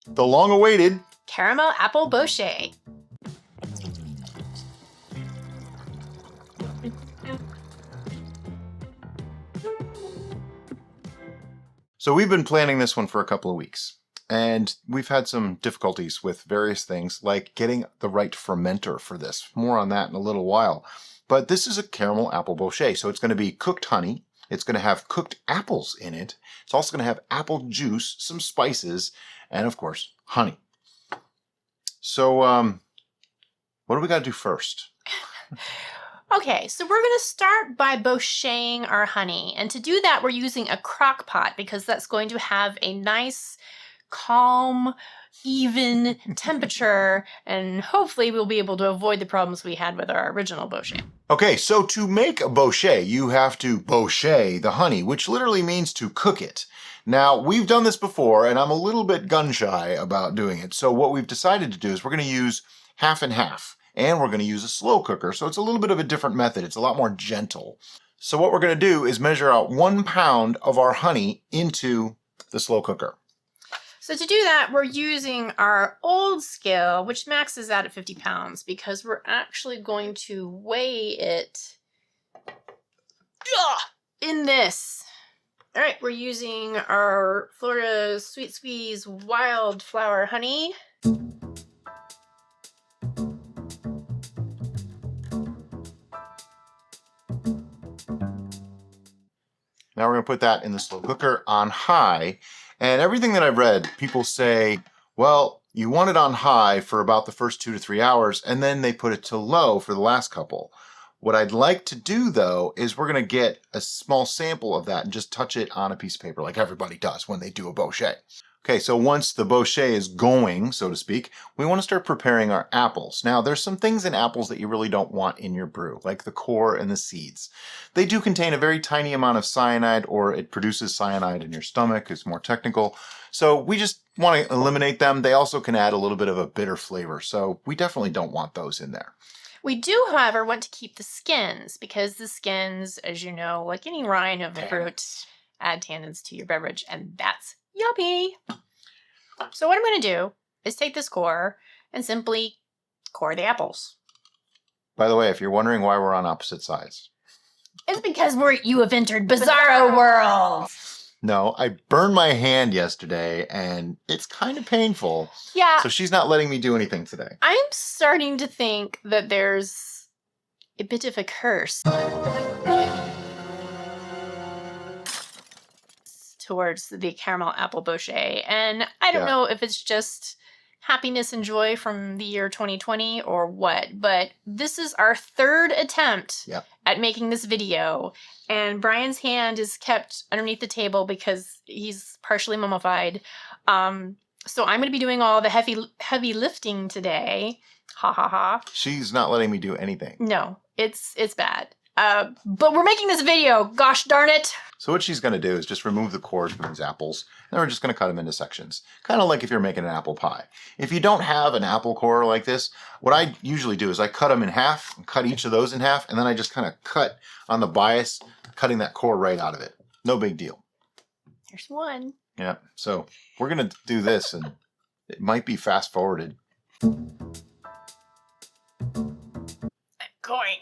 the long-awaited Caramel Apple Bochet. So we've been planning this one for a couple of weeks, and we've had some difficulties with various things, like getting the right fermenter for this. More on that in a little while. But this is a caramel apple bochet, so it's going to be cooked honey. It's going to have cooked apples in it. It's also going to have apple juice, some spices, and of course, honey. So, what do we got to do first? Okay, so we're going to start by bochetting our honey. And to do that, we're using a crock pot because that's going to have a nice, calm, even temperature. And hopefully we'll be able to avoid the problems we had with our original bochet. Okay, so to make a bochet, you have to bochet the honey, which literally means to cook it. Now, we've done this before, and I'm a little bit gun-shy about doing it. So what we've decided to do is we're going to use half and half. And we're going to use a slow cooker, so it's a little bit of a different method. It's a lot more gentle. So what we're going to do is measure out 1 pound of our honey into the slow cooker. So to do that, we're using our old scale, which maxes out at 50 pounds, because we're actually going to weigh it in this. All right, we're using our Florida Sweet Squeeze Wildflower Honey. Now we're going to put that in the slow cooker on high. And everything that I've read, people say, well, you want it on high for about the first 2 to 3 hours, and then they put it to low for the last couple. What I'd like to do, though, is we're going to get a small sample of that and just touch it on a piece of paper like everybody does when they do a bochet. Okay, so once the bochet is going, so to speak, we want to start preparing our apples. Now, there's some things in apples that you really don't want in your brew, like the core and the seeds. They do contain a very tiny amount of cyanide, or it produces cyanide in your stomach. It's more technical. So we just want to eliminate them. They also can add a little bit of a bitter flavor, so we definitely don't want those in there. We do, however, want to keep the skins, because the skins, as you know, like any rind of the fruit, add tannins to your beverage, and that's yummy. So what I'm going to do is take this core and simply core the apples. By the way, if you're wondering why we're on opposite sides. It's because you have entered Bizarro World. No, I burned my hand yesterday, and it's kind of painful. Yeah. So she's not letting me do anything today. I'm starting to think that there's a bit of a curse towards the Caramel Apple Bochet. And I don't know if it's just happiness and joy from the year 2020 or what, but this is our third attempt at making this video. And Brian's hand is kept underneath the table because he's partially mummified. So I'm going to be doing all the heavy lifting today. Ha ha ha. She's not letting me do anything. No, it's bad. But we're making this video, gosh darn it. So what she's going to do is just remove the cores from these apples, and we're just going to cut them into sections. Kind of like if you're making an apple pie. If you don't have an apple core like this, what I usually do is I cut them in half, cut each of those in half, and then I just kind of cut on the bias, cutting that core right out of it. No big deal. There's one. Yeah, so we're going to do this, and it might be fast forwarded. I'm going.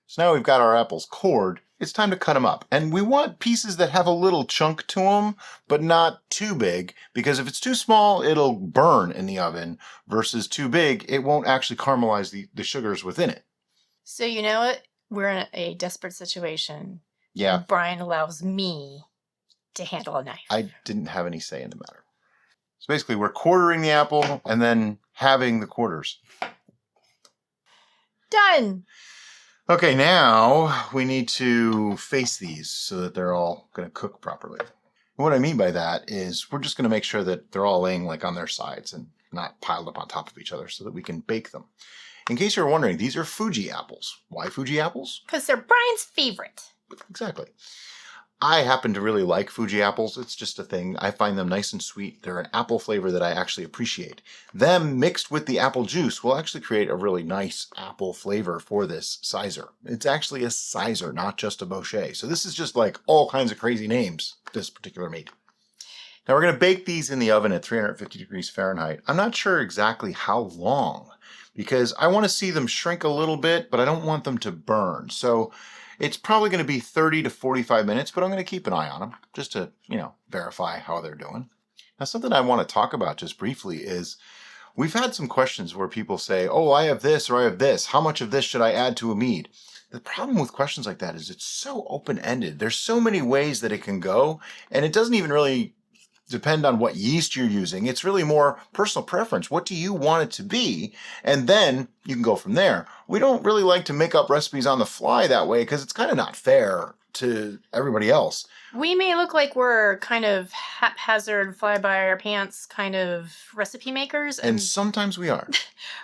So now we've got our apples cored. It's time to cut them up. And we want pieces that have a little chunk to them, but not too big, because if it's too small, it'll burn in the oven, versus too big, it won't actually caramelize the sugars within it. So you know what? We're in a desperate situation. Yeah. Brian allows me to handle a knife. I didn't have any say in the matter. So basically, we're quartering the apple and then halving the quarters. Done. Okay, now we need to face these so that they're all going to cook properly. What I mean by that is we're just going to make sure that they're all laying like on their sides and not piled up on top of each other so that we can bake them. In case you're wondering, these are Fuji apples. Why Fuji apples? Because they're Brian's favorite. Exactly. I happen to really like Fuji apples. It's just a thing. I find them nice and sweet. They're an apple flavor that I actually appreciate. Them mixed with the apple juice will actually create a really nice apple flavor for this Cyser. It's actually a Cyser, not just a Bochet. So this is just like all kinds of crazy names, this particular mead. Now we're going to bake these in the oven at 350 degrees Fahrenheit. I'm not sure exactly how long because I want to see them shrink a little bit, but I don't want them to burn. So it's probably going to be 30 to 45 minutes, but I'm going to keep an eye on them just to, verify how they're doing. Now, something I want to talk about just briefly is we've had some questions where people say, oh, I have this or I have this. How much of this should I add to a mead? The problem with questions like that is it's so open-ended. There's so many ways that it can go, and it doesn't even really depend on what yeast you're using. It's really more personal preference. What do you want it to be? And then you can go from there. We don't really like to make up recipes on the fly that way because it's kind of not fair to everybody else. We may look like we're kind of haphazard, fly by our pants kind of recipe makers. And sometimes we are.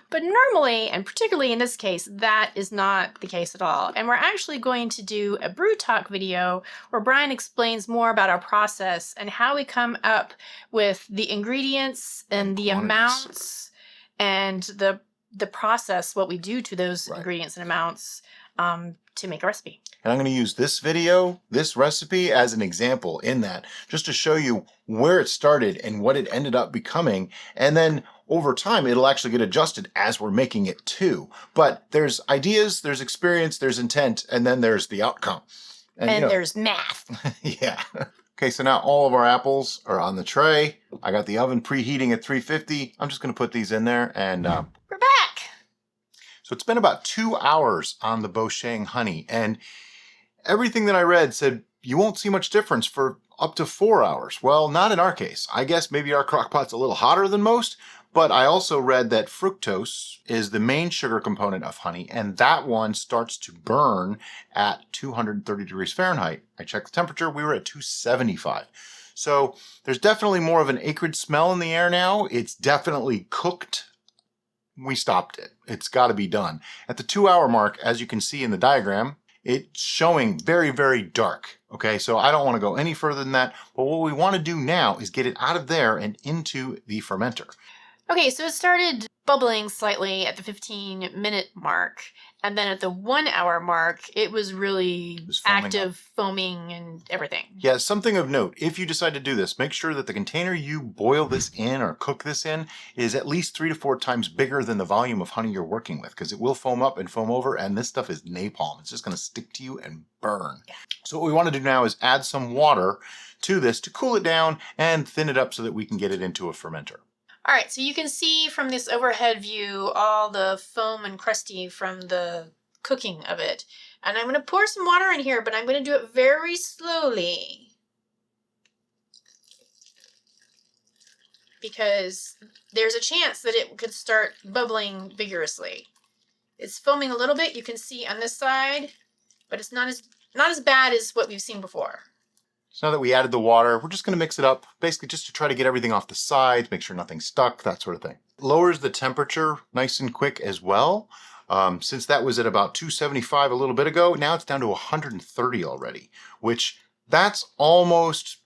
But normally, and particularly in this case, that is not the case at all. And we're actually going to do a brew talk video where Brian explains more about our process and how we come up with the ingredients and the amounts and the process, what we do to those ingredients and amounts to make a recipe. And I'm going to use this video, this recipe, as an example in that, just to show you where it started and what it ended up becoming. And then over time, it'll actually get adjusted as we're making it too. But there's ideas, there's experience, there's intent, and then there's the outcome. And there's math. Yeah. Okay, so now all of our apples are on the tray. I got the oven preheating at 350. I'm just going to put these in there and... We're back! So it's been about 2 hours on the Bochet Honey, and everything that I read said you won't see much difference for up to 4 hours. Well, not in our case. I guess maybe our crock pot's a little hotter than most, but I also read that fructose is the main sugar component of honey, and that one starts to burn at 230 degrees Fahrenheit. I checked the temperature, we were at 275. So there's definitely more of an acrid smell in the air now. It's definitely cooked. We stopped it. It's got to be done. At the 2 hour mark, as you can see in the diagram, it's showing very, very dark. Okay, so I don't want to go any further than that. But what we want to do now is get it out of there and into the fermenter. Okay, so it started bubbling slightly at the 15-minute mark. And then at the 1 hour mark, it was really active, foaming and everything. Yeah, something of note. If you decide to do this, make sure that the container you boil this in or cook this in is at least 3 to 4 times bigger than the volume of honey you're working with, because it will foam up and foam over, and this stuff is napalm. It's just going to stick to you and burn. Yeah. So what we want to do now is add some water to this to cool it down and thin it up so that we can get it into a fermenter. All right, so you can see from this overhead view all the foam and crusty from the cooking of it. And I'm going to pour some water in here, but I'm going to do it very slowly. Because there's a chance that it could start bubbling vigorously. It's foaming a little bit, you can see on this side, but it's not as bad as what we've seen before. So now that we added the water, we're just going to mix it up, basically just to try to get everything off the sides, make sure nothing's stuck, that sort of thing. Lowers the temperature nice and quick as well. Since that was at about 275 a little bit ago, now it's down to 130 already, which that's almost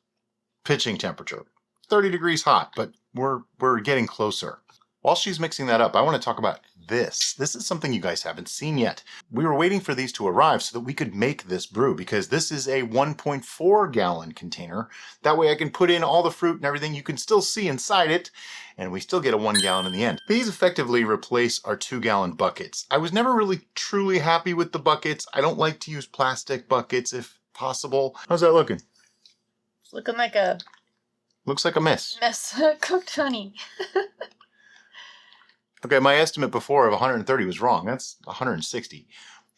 pitching temperature. 30 degrees hot, but we're getting closer. While she's mixing that up, I want to talk about this. This is something you guys haven't seen yet. We were waiting for these to arrive so that we could make this brew, because this is a 1.4 gallon container. That way I can put in all the fruit and everything you can still see inside it, and we still get a 1 gallon in the end. These effectively replace our 2 gallon buckets. I was never really truly happy with the buckets. I don't like to use plastic buckets if possible. How's that looking? It's looking like a... Looks like a mess. Mess. Cooked honey. Okay, my estimate before of 130 was wrong. That's 160.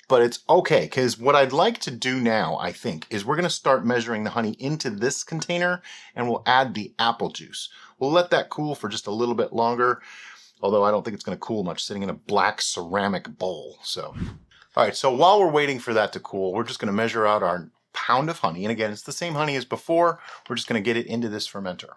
But it's okay, because what I'd like to do now, I think, is we're going to start measuring the honey into this container, and we'll add the apple juice. We'll let that cool for just a little bit longer, although I don't think it's going to cool much sitting in a black ceramic bowl. So, all right, so while we're waiting for that to cool, we're just going to measure out our pound of honey. And again, it's the same honey as before. We're just going to get it into this fermenter.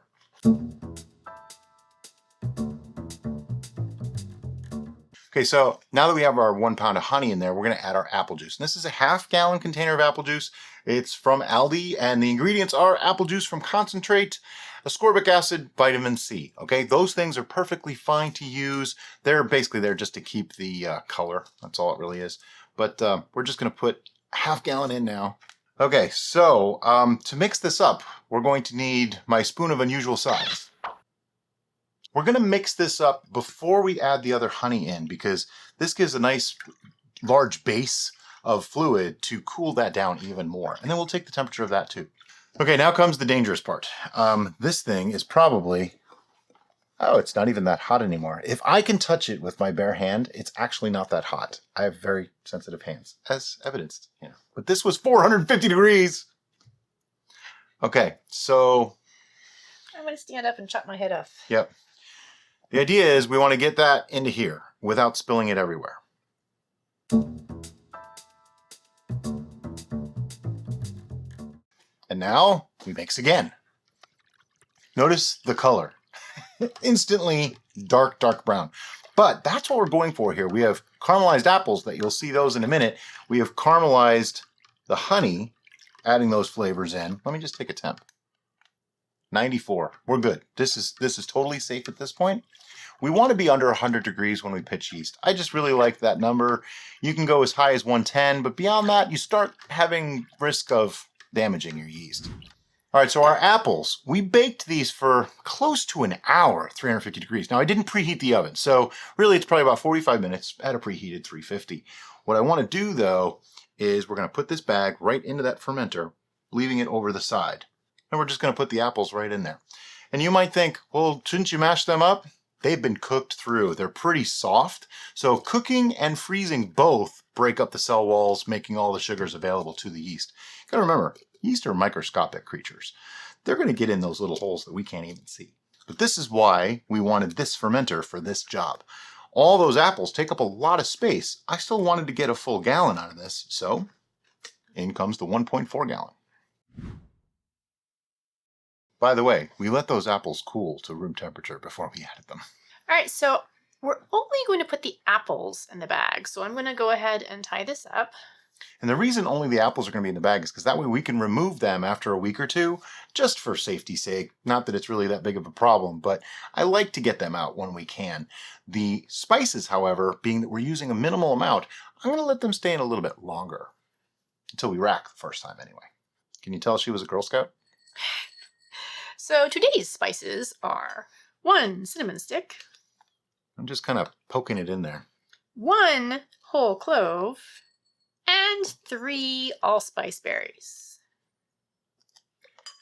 Okay, so now that we have our 1 pound of honey in there, we're going to add our apple juice. And this is a 1/2 gallon container of apple juice. It's from Aldi, and the ingredients are apple juice from concentrate, ascorbic acid, vitamin C. Okay, those things are perfectly fine to use. They're basically there just to keep the color. That's all it really is. But we're just going to put a half gallon in now. Okay, so to mix this up, we're going to need my spoon of unusual size. We're going to mix this up before we add the other honey in, because this gives a nice large base of fluid to cool that down even more. And then we'll take the temperature of that too. Okay, now comes the dangerous part. This thing is probably, oh, it's not even that hot anymore. If I can touch it with my bare hand, it's actually not that hot. I have very sensitive hands, as evidenced. Yeah. But this was 450 degrees. Okay, so I'm going to stand up and chop my head off. Yep. The idea is we want to get that into here without spilling it everywhere. And now we mix again. Notice the color. Instantly dark, dark brown. But that's what we're going for here. We have caramelized apples that you'll see those in a minute. We have caramelized the honey, adding those flavors in. Let me just take a temp. 94. We're good. This is totally safe at this point. We want to be under 100 degrees when we pitch yeast. I just really like that number. You can go as high as 110, but beyond that, you start having risk of damaging your yeast. All right, so our apples, we baked these for close to an hour, 350 degrees. Now, I didn't preheat the oven, so really it's probably about 45 minutes at a preheated 350. What I want to do, though, is we're going to put this bag right into that fermenter, leaving it over the side. And we're just going to put the apples right in there. And you might think, well, shouldn't you mash them up? They've been cooked through. They're pretty soft. So cooking and freezing both break up the cell walls, making all the sugars available to the yeast. You got to remember, yeast are microscopic creatures. They're going to get in those little holes that we can't even see. But this is why we wanted this fermenter for this job. All those apples take up a lot of space. I still wanted to get a full gallon out of this, so in comes the 1.4 gallon. By the way, we let those apples cool to room temperature before we added them. All right, so we're only going to put the apples in the bag. So I'm going to go ahead and tie this up. And the reason only the apples are going to be in the bag is because that way we can remove them after a week or two, just for safety's sake. Not that it's really that big of a problem, but I like to get them out when we can. The spices, however, being that we're using a minimal amount, I'm going to let them stay in a little bit longer. Until we rack the first time anyway. Can you tell she was a Girl Scout? So today's spices are 1 cinnamon stick. I'm just kind of poking it in there. 1 whole clove. And 3 allspice berries.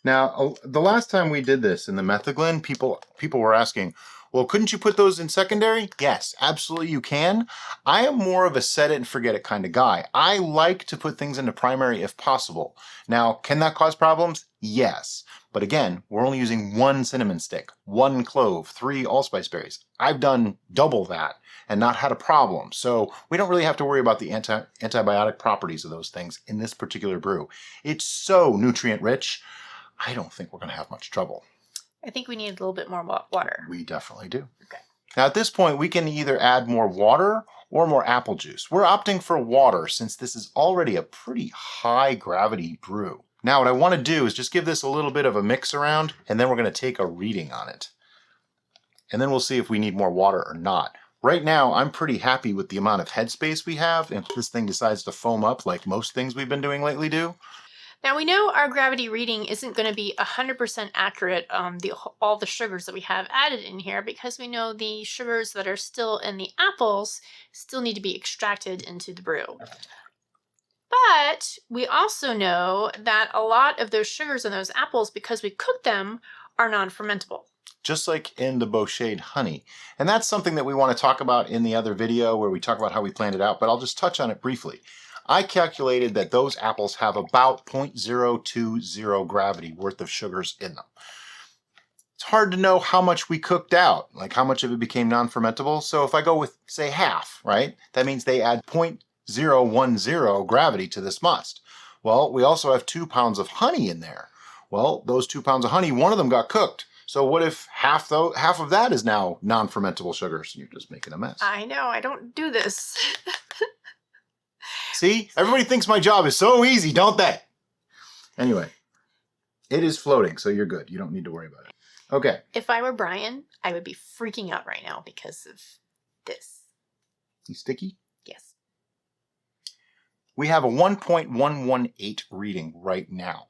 Now, the last time we did this in the Metheglin, people were asking, well, couldn't you put those in secondary? Yes, absolutely you can. I am more of a set it and forget it kind of guy. I like to put things into primary if possible. Now, can that cause problems? Yes. But again, we're only using 1 cinnamon stick, 1 clove, 3 allspice berries. I've done double that and not had a problem. So we don't really have to worry about the antibiotic properties of those things in this particular brew. It's so nutrient rich, I don't think we're going to have much trouble. I think we need a little bit more water. We definitely do. Okay. Now at this point, we can either add more water or more apple juice. We're opting for water since this is already a pretty high gravity brew. Now what I want to do is just give this a little bit of a mix around, and then we're going to take a reading on it. And then we'll see if we need more water or not. Right now, I'm pretty happy with the amount of headspace we have. If this thing decides to foam up like most things we've been doing lately do. Now we know our gravity reading isn't going to be 100% accurate on all the sugars that we have added in here, because we know the sugars that are still in the apples still need to be extracted into the brew. But we also know that a lot of those sugars in those apples, because we cooked them, are non-fermentable. Just like in the Bochet honey. And that's something that we want to talk about in the other video where we talk about how we planned it out, but I'll just touch on it briefly. I calculated that those apples have about 0.020 gravity worth of sugars in them. It's hard to know how much we cooked out, like how much of it became non-fermentable. So if I go with, say, half, right? That means they add 0.010 gravity to this must. Well, we also have 2 pounds of honey in there. Well, those 2 pounds of honey, one of them got cooked. So what if half of that is now non-fermentable sugars? You're just making a mess. I know, I don't do this. See, everybody thinks my job is so easy, don't they? Anyway, it is floating, so you're good. You don't need to worry about it. Okay. If I were Brian, I would be freaking out right now because of this. You sticky? Yes. We have a 1.118 reading right now.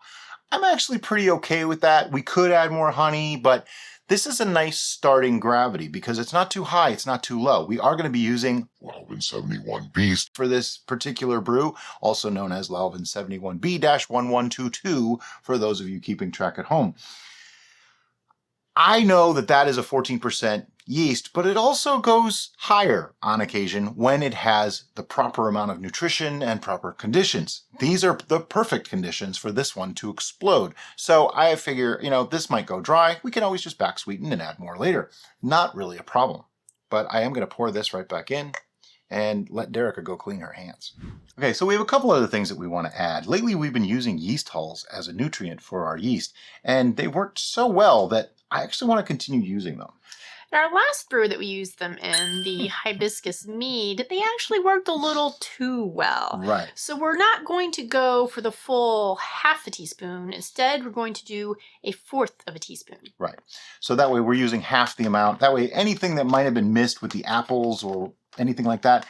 I'm actually pretty okay with that. We could add more honey, but this is a nice starting gravity because it's not too high, it's not too low. We are going to be using Lalvin 71B for this particular brew, also known as Lalvin 71B-1122 for those of you keeping track at home. I know that that is a 14% yeast, but it also goes higher on occasion when it has the proper amount of nutrition and proper conditions. These are the perfect conditions for this one to explode. So I figure, this might go dry. We can always just back sweeten and add more later. Not really a problem. But I am going to pour this right back in and let Derica go clean her hands. Okay, so we have a couple other things that we want to add. Lately, we've been using yeast hulls as a nutrient for our yeast, and they worked so well that I actually want to continue using them. In our last brew that we used them in, the hibiscus mead, they actually worked a little too well. Right. So we're not going to go for the full half a teaspoon. Instead, we're going to do a fourth of a teaspoon. Right. So that way we're using half the amount. That way anything that might have been missed with the apples or anything like that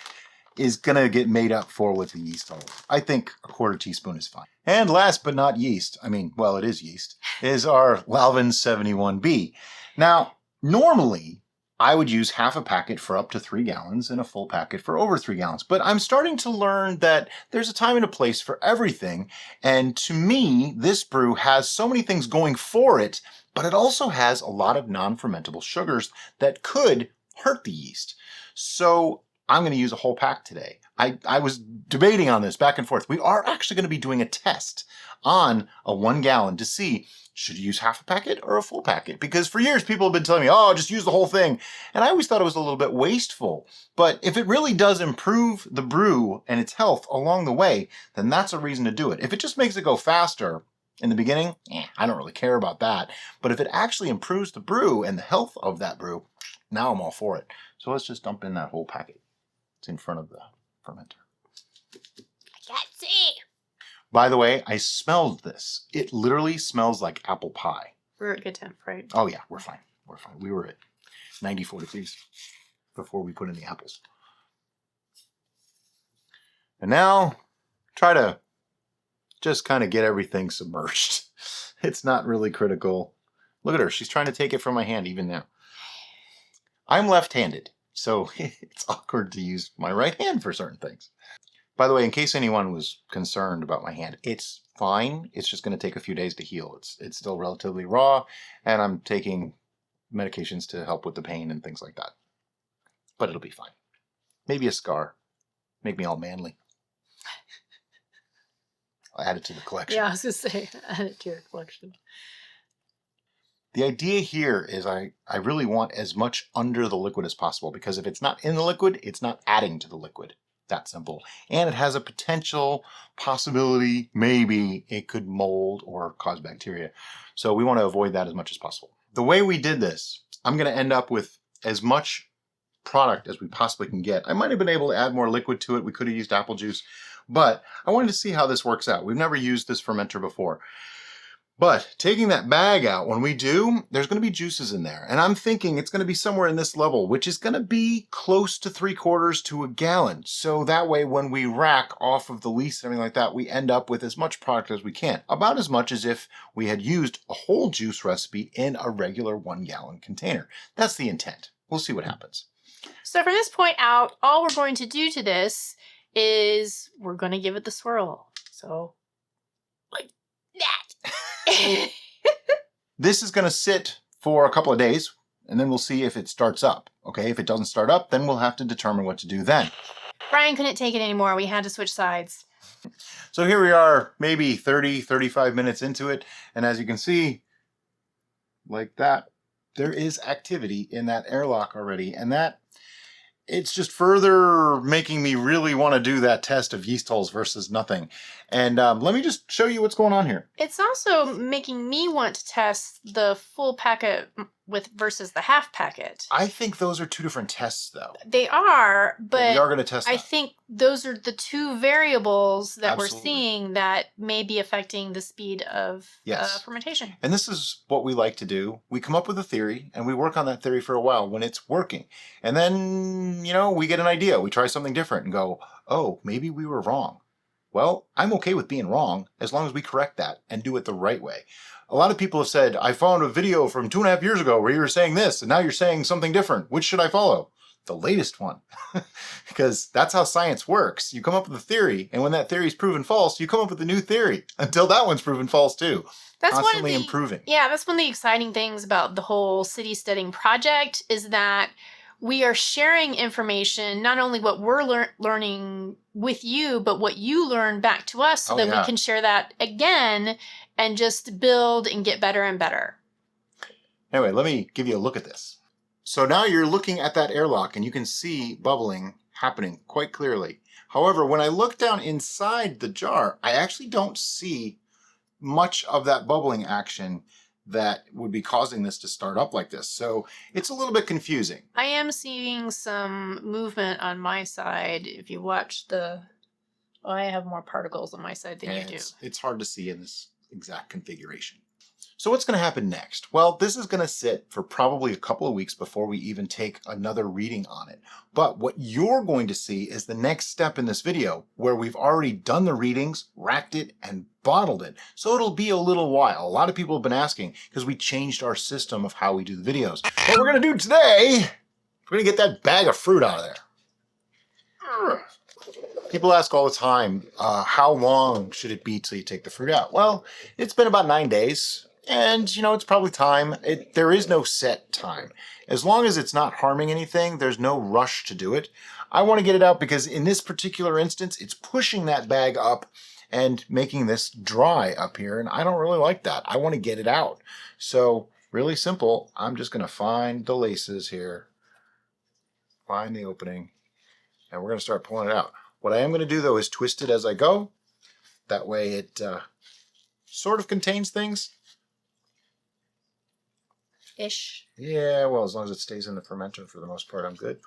is going to get made up for with the yeast hull. I think a quarter teaspoon is fine. And last but not yeast, it is yeast, is our Lalvin 71B. Now, normally, I would use half a packet for up to 3 gallons and a full packet for over 3 gallons. But I'm starting to learn that there's a time and a place for everything. And to me, this brew has so many things going for it, but it also has a lot of non-fermentable sugars that could hurt the yeast. So I'm going to use a whole pack today. I was debating on this back and forth. We are actually going to be doing a test on a 1 gallon to see, should you use half a packet or a full packet? Because for years, people have been telling me, oh, just use the whole thing. And I always thought it was a little bit wasteful. But if it really does improve the brew and its health along the way, then that's a reason to do it. If it just makes it go faster in the beginning, I don't really care about that. But if it actually improves the brew and the health of that brew, now I'm all for it. So let's just dump in that whole packet. It's in front of the fermenter. I can't see. By the way, I smelled this. It literally smells like apple pie. We're at good temp, right? Oh yeah, we're fine. We're fine. We were at 94 degrees before we put in the apples. And now, try to just kind of get everything submerged. It's not really critical. Look at her. She's trying to take it from my hand even now. I'm left-handed, so it's awkward to use my right hand for certain things. By the way, in case anyone was concerned about my hand, it's fine. It's just going to take a few days to heal. It's still relatively raw, and I'm taking medications to help with the pain and things like that. But it'll be fine. Maybe a scar. Make me all manly. I'll add it to the collection. Yeah, I was going to say, add it to your collection. The idea here is I really want as much under the liquid as possible, because if it's not in the liquid, it's not adding to the liquid. That simple. And it has a potential possibility, maybe it could mold or cause bacteria. So we want to avoid that as much as possible. The way we did this, I'm going to end up with as much product as we possibly can get. I might have been able to add more liquid to it. We could have used apple juice, but I wanted to see how this works out. We've never used this fermenter before. But taking that bag out, when we do, there's going to be juices in there. And I'm thinking it's going to be somewhere in this level, which is going to be close to 3/4 to a gallon. So that way, when we rack off of the lees and everything like that, we end up with as much product as we can. About as much as if we had used a whole juice recipe in a regular 1 gallon container. That's the intent. We'll see what happens. So from this point out, all we're going to do to this is we're going to give it the swirl. So, like that. This is going to sit for a couple of days, and then we'll see if it starts up. Okay, if it doesn't start up, then we'll have to determine what to do then. Brian couldn't take it anymore. We had to switch sides. So here we are, maybe 30, 35 minutes into it, and as you can see, like that, there is activity in that airlock already, and that it's just further making me really want to do that test of yeast hulls versus nothing. And let me just show you what's going on here. It's also making me want to test the full packet versus the half packet. I think those are two different tests, though. They are, but we are going to test I that. think those are the two variables that Absolutely. we're seeing that may be affecting the speed of fermentation. And this is what we like to do. We come up with a theory, and we work on that theory for a while when it's working. And then, you know, we get an idea. We try something different and go, oh, maybe we were wrong. Well, I'm okay with being wrong as long as we correct that and do it the right way. A lot of people have said, I found a video from 2.5 years ago where you were saying this, and now you're saying something different. Which should I follow? The latest one. Because that's how science works. You come up with a theory, and when that theory is proven false, you come up with a new theory until that one's proven false too. That's constantly improving. Yeah, that's one of the exciting things about the whole City Steading project is that we are sharing information, not only what we're learning with you, but what you learn back to us so that we can share that again and just build and get better and better. Anyway, let me give you a look at this. So now you're looking at that airlock and you can see bubbling happening quite clearly. However, when I look down inside the jar, I actually don't see much of that bubbling action that would be causing this to start up like this. So it's a little bit confusing. I am seeing some movement on my side. If you watch I have more particles on my side than you do. It's hard to see in this exact configuration. So what's going to happen next? Well, this is going to sit for probably a couple of weeks before we even take another reading on it. But what you're going to see is the next step in this video where we've already done the readings, racked it, and bottled it. So it'll be a little while. A lot of people have been asking because we changed our system of how we do the videos. What we're going to do today, we're going to get that bag of fruit out of there. People ask all the time, how long should it be till you take the fruit out? Well, it's been about 9 days. And, you know, it's probably time. There is no set time. As long as it's not harming anything, there's no rush to do it. I want to get it out because in this particular instance, it's pushing that bag up and making this dry up here. And I don't really like that. I want to get it out. So really simple. I'm just going to find the laces here, find the opening, and we're going to start pulling it out. What I am going to do, though, is twist it as I go. That way it sort of contains things. Ish. Yeah, well, as long as it stays in the fermenter for the most part, I'm good.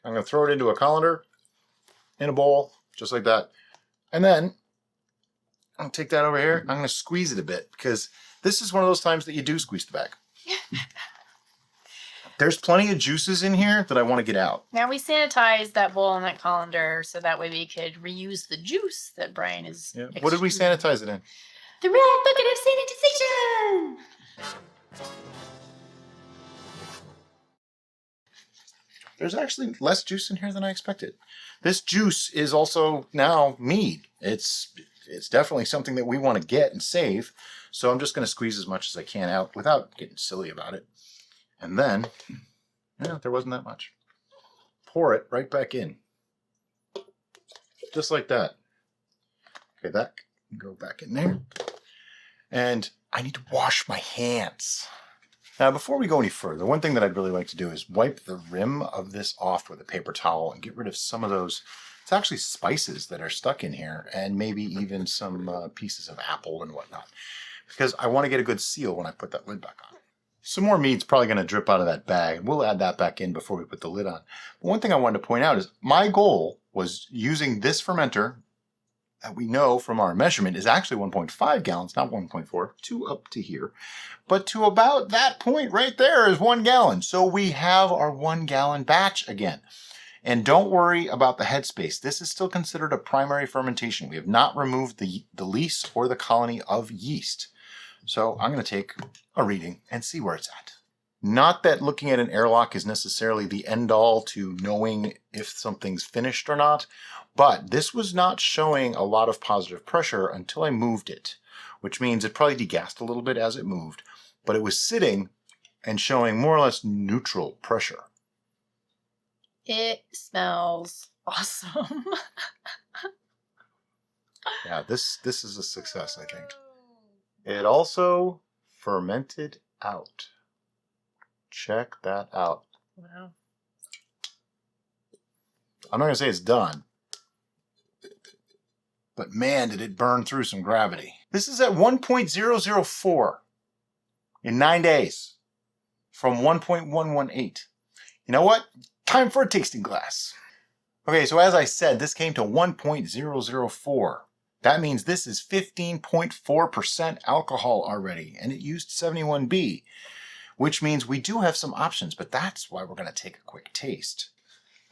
I'm going to throw it into a colander, in a bowl, just like that. And then I'll take that over here. I'm going to squeeze it a bit because this is one of those times that you do squeeze the bag. There's plenty of juices in here that I want to get out. Now we sanitized that bowl and that colander so that way we could reuse the juice that Brian is. Yeah. What did we sanitize it in? The red bucket of sanitization! There's actually less juice in here than I expected. This juice is also now mead. It's definitely something that we want to get and save. So I'm just going to squeeze as much as I can out without getting silly about it. And then, yeah, there wasn't that much. Pour it right back in. Just like that. Okay, that can go back in there. And I need to wash my hands. Now, before we go any further, one thing that I'd really like to do is wipe the rim of this off with a paper towel and get rid of some of those, it's actually spices that are stuck in here, and maybe even some pieces of apple and whatnot, because I want to get a good seal when I put that lid back on. Some more mead's probably going to drip out of that bag. We'll add that back in before we put the lid on. But one thing I wanted to point out is my goal was using this fermenter that we know from our measurement is actually 1.5 gallons, not 1.4, to up to here. But to about that point right there is 1 gallon. So we have our 1 gallon batch again. And don't worry about the headspace. This is still considered a primary fermentation. We have not removed the lees or the colony of yeast. So I'm going to take a reading and see where it's at. Not that looking at an airlock is necessarily the end all to knowing if something's finished or not, but this was not showing a lot of positive pressure until I moved it, which means it probably degassed a little bit as it moved, but it was sitting and showing more or less neutral pressure. It smells awesome. Yeah, this is a success, I think. It also fermented out. Check that out. Wow. I'm not going to say it's done, but man, did it burn through some gravity. This is at 1.004 in 9 days from 1.118. You know what? Time for a tasting glass. Okay, so as I said, this came to 1.004. That means this is 15.4% alcohol already, and it used 71B, which means we do have some options, but that's why we're going to take a quick taste.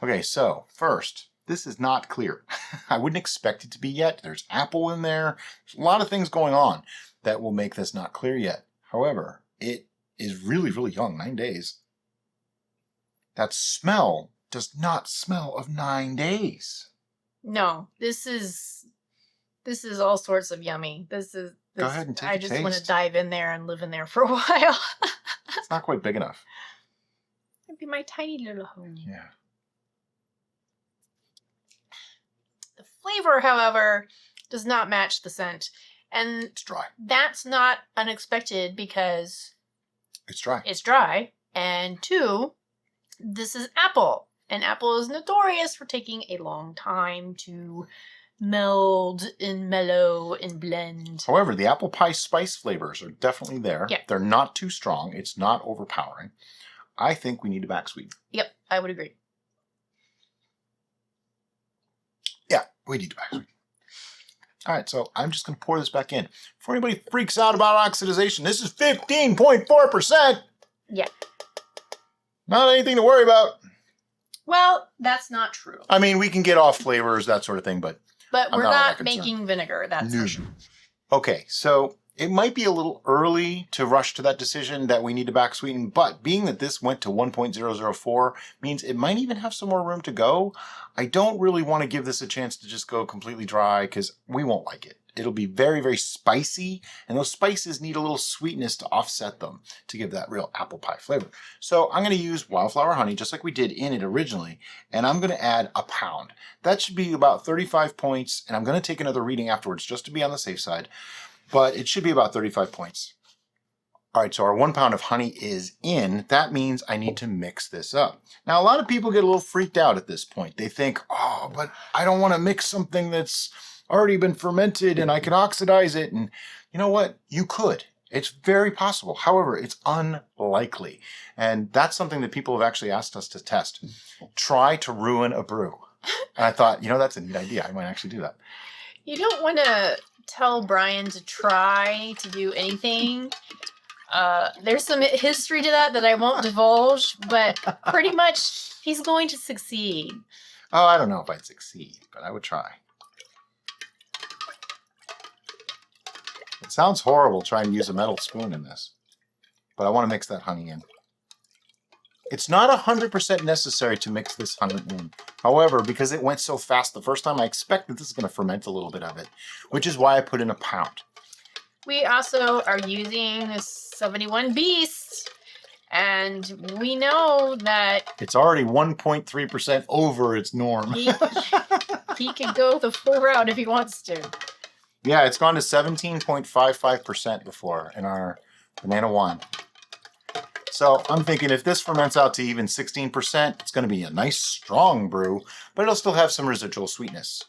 Okay, so first, this is not clear. I wouldn't expect it to be yet. There's apple in there. There's a lot of things going on that will make this not clear yet. However, it is really, really young, 9 days. That smell does not smell of 9 days. No, this is all sorts of yummy. Go ahead and take a taste. I just want to dive in there and live in there for a while. It's not quite big enough. It'd be my tiny little home. Yeah. The flavor, however, does not match the scent. And it's dry. That's not unexpected because it's dry. It's dry. And 2, this is apple. And apple is notorious for taking a long time to meld and mellow and blend. However, the apple pie spice flavors are definitely there. Yeah. They're not too strong. It's not overpowering. I think we need to backsweeten. Yep, I would agree. Yeah, we need to backsweeten. All right, so I'm just going to pour this back in. Before anybody freaks out about oxidization, this is 15.4%. Yeah. Not anything to worry about. Well, that's not true. I mean, we can get off flavors, that sort of thing, but we're not making vinegar. That's for sure. Okay, so it might be a little early to rush to that decision that we need to backsweeten, but being that this went to 1.004 means it might even have some more room to go. I don't really want to give this a chance to just go completely dry because we won't like it. It'll be very, very spicy, and those spices need a little sweetness to offset them to give that real apple pie flavor. So I'm going to use Wildflower Honey, just like we did in it originally, and I'm going to add a pound. That should be about 35 points, and I'm going to take another reading afterwards just to be on the safe side, but it should be about 35 points. All right, so our 1 pound of honey is in. That means I need to mix this up. Now, a lot of people get a little freaked out at this point. They think, oh, but I don't want to mix something that's already been fermented and I can oxidize it. And you know what? You could. It's very possible. However, it's unlikely. And that's something that people have actually asked us to test. Try to ruin a brew. And I thought, that's a neat idea. I might actually do that. You don't want to tell Brian to try to do anything. There's some history to that I won't divulge, but pretty much he's going to succeed. Oh, I don't know if I'd succeed, but I would try. It sounds horrible trying to use a metal spoon in this, but I want to mix that honey in. It's not 100% necessary to mix this honey in. However, because it went so fast the first time, I expect that this is going to ferment a little bit of it, which is why I put in a pound. We also are using this 71 Beast, and we know that it's already 1.3% over its norm. He could go the full route if he wants to. Yeah, it's gone to 17.55% before in our banana wine. So I'm thinking if this ferments out to even 16%, it's going to be a nice strong brew, but it'll still have some residual sweetness.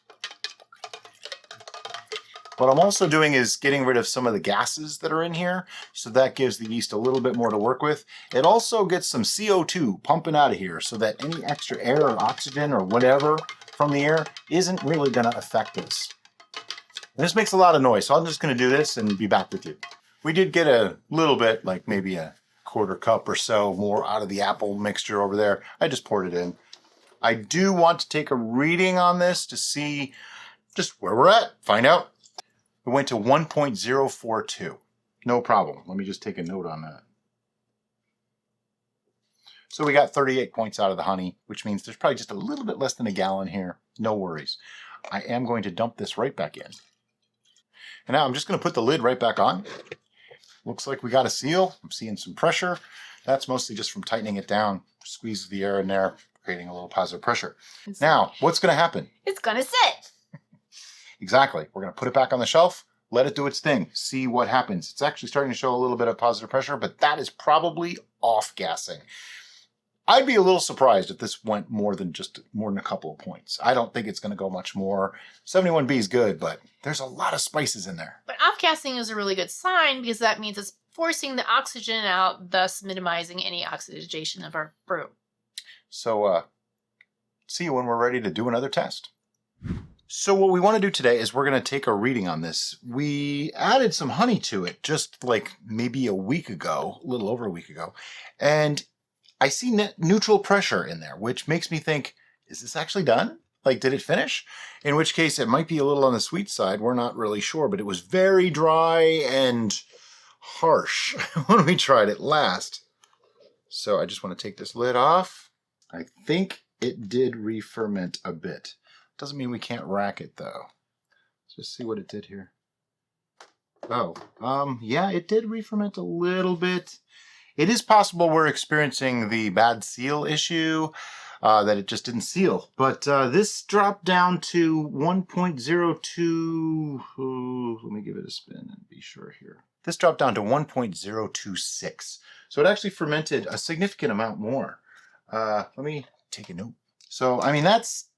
What I'm also doing is getting rid of some of the gases that are in here, so that gives the yeast a little bit more to work with. It also gets some CO2 pumping out of here so that any extra air or oxygen or whatever from the air isn't really going to affect this. And this makes a lot of noise, so I'm just going to do this and be back with you. We did get a little bit, like maybe a 1/4 cup or so more out of the apple mixture over there. I just poured it in. I do want to take a reading on this to see just where we're at, find out. It went to 1.042. No problem. Let me just take a note on that. So we got 38 points out of the honey, which means there's probably just a little bit less than a gallon here. No worries. I am going to dump this right back in. And now I'm just going to put the lid right back on. Looks like we got a seal. I'm seeing some pressure. That's mostly just from tightening it down. Squeeze the air in there, creating a little positive pressure. Now, what's going to happen? It's going to sit. Exactly. We're going to put it back on the shelf, let it do its thing, see what happens. It's actually starting to show a little bit of positive pressure, but that is probably off-gassing. I'd be a little surprised if this went more than a couple of points. I don't think it's going to go much more. 71B is good, but there's a lot of spices in there. But off-gassing is a really good sign because that means it's forcing the oxygen out, thus minimizing any oxidation of our brew. So see you when we're ready to do another test. So what we want to do today is we're going to take a reading on this. We added some honey to it just like maybe a week ago, a little over a week ago, and I see neutral pressure in there, which makes me think, is this actually done? Like, did it finish? In which case, it might be a little on the sweet side. We're not really sure, but it was very dry and harsh when we tried it last. So I just want to take this lid off. I think it did re-ferment a bit. Doesn't mean we can't rack it, though. Let's just see what it did here. Oh, yeah, it did re-ferment a little bit. It is possible we're experiencing the bad seal issue, that it just didn't seal. But this dropped down to 1.02. Let me give it a spin and be sure here. This dropped down to 1.026. So it actually fermented a significant amount more. Let me take a note. So, I mean, that's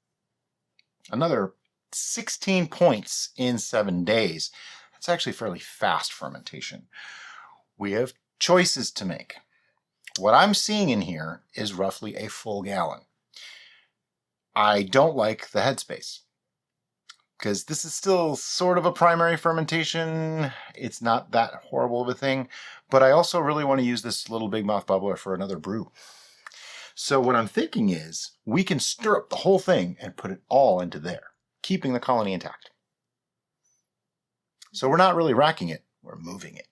another 16 points in 7 days. That's actually fairly fast fermentation. We have choices to make. What I'm seeing in here is roughly a full gallon. I don't like the headspace because this is still sort of a primary fermentation. It's not that horrible of a thing, but I also really want to use this little big mouth bubbler for another brew. So what I'm thinking is we can stir up the whole thing and put it all into there, keeping the colony intact. So we're not really racking it, we're moving it.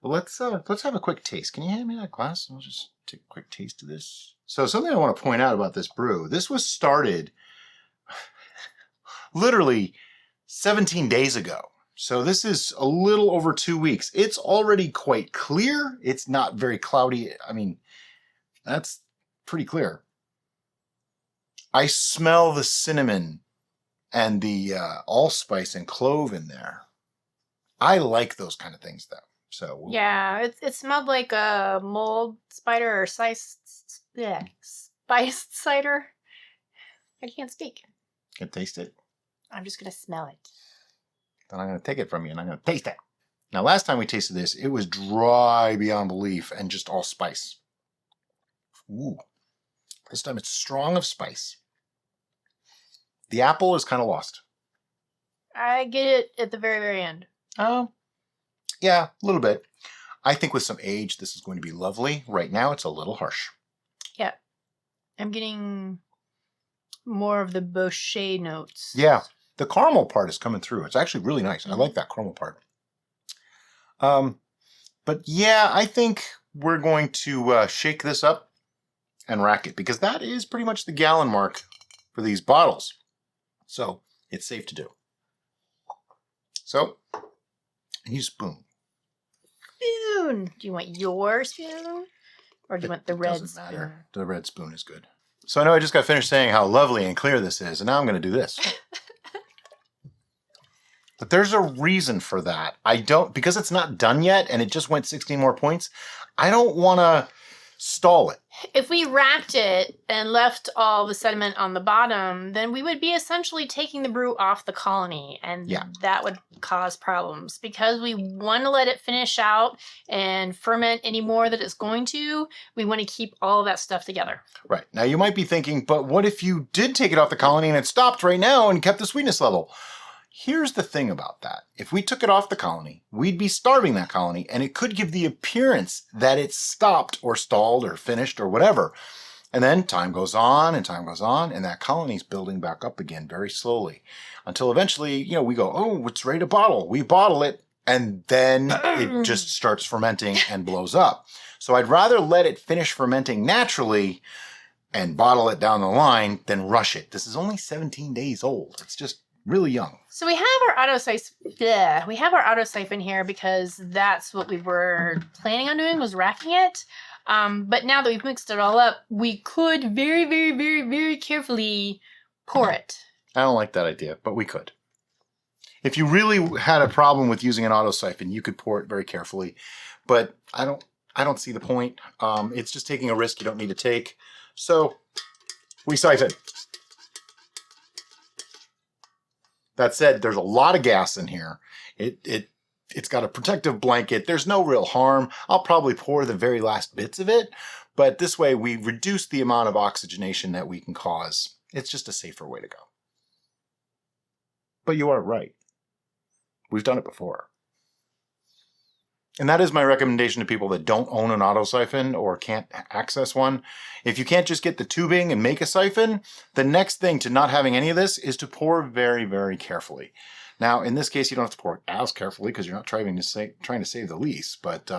But let's have a quick taste. Can you hand me that glass? I'll just take a quick taste of this. So something I want to point out about this brew, this was started literally 17 days ago. So this is a little over 2 weeks. It's already quite clear. It's not very cloudy. I mean, that's pretty clear. I smell the cinnamon and the allspice and clove in there. I like those kind of things, though. So yeah, it smelled like a mold spider or spiced cider. I can't speak. Can taste it. I'm just gonna smell it. Then I'm gonna take it from you and I'm gonna taste it. Now, last time we tasted this, it was dry beyond belief and just all spice. Ooh. This time it's strong of spice. The apple is kind of lost. I get it at the very, very end. Oh, yeah, a little bit. I think with some age, this is going to be lovely. Right now, it's a little harsh. Yeah. I'm getting more of the Bochet notes. Yeah, the caramel part is coming through. It's actually really nice. I like that caramel part. But yeah, I think we're going to shake this up and rack it because that is pretty much the gallon mark for these bottles. So it's safe to do. So, use spoon. Spoon. Do you want your spoon? Or do you want the red doesn't spoon? Matter. The red spoon is good. So I know I just got finished saying how lovely and clear this is, and now I'm going to do this. But there's a reason for that. Because it's not done yet and it just went 16 more points, I don't want to stall it. If we racked it and left all the sediment on the bottom, then we would be essentially taking the brew off the colony, and that would cause problems. Because we want to let it finish out and ferment any more that it's going to, we want to keep all of that stuff together. Right. Now you might be thinking, but what if you did take it off the colony and it stopped right now and kept the sweetness level? Here's the thing about that. If we took it off the colony, we'd be starving that colony, and it could give the appearance that it's stopped or stalled or finished or whatever. And then time goes on, and that colony's building back up again very slowly until eventually, we go, oh, it's ready to bottle. We bottle it, and then it just starts fermenting and blows up. So I'd rather let it finish fermenting naturally and bottle it down the line than rush it. This is only 17 days old. It's just really young. So we have our auto-siphon here because that's what we were planning on doing, was racking it. But now that we've mixed it all up, we could very, very, very, very carefully pour it. I don't like that idea, but we could. If you really had a problem with using an auto-siphon, you could pour it very carefully. But I don't see the point. It's just taking a risk you don't need to take. So we siphon. That said, there's a lot of gas in here. It It's got a protective blanket. There's no real harm. I'll probably pour the very last bits of it, but this way we reduce the amount of oxygenation that we can cause. It's just a safer way to go. But you are right. We've done it before. And that is my recommendation to people that don't own an auto siphon or can't access one. If you can't just get the tubing and make a siphon, the next thing to not having any of this is to pour very, very carefully. Now, in this case, you don't have to pour as carefully because you're not trying to save the lease, but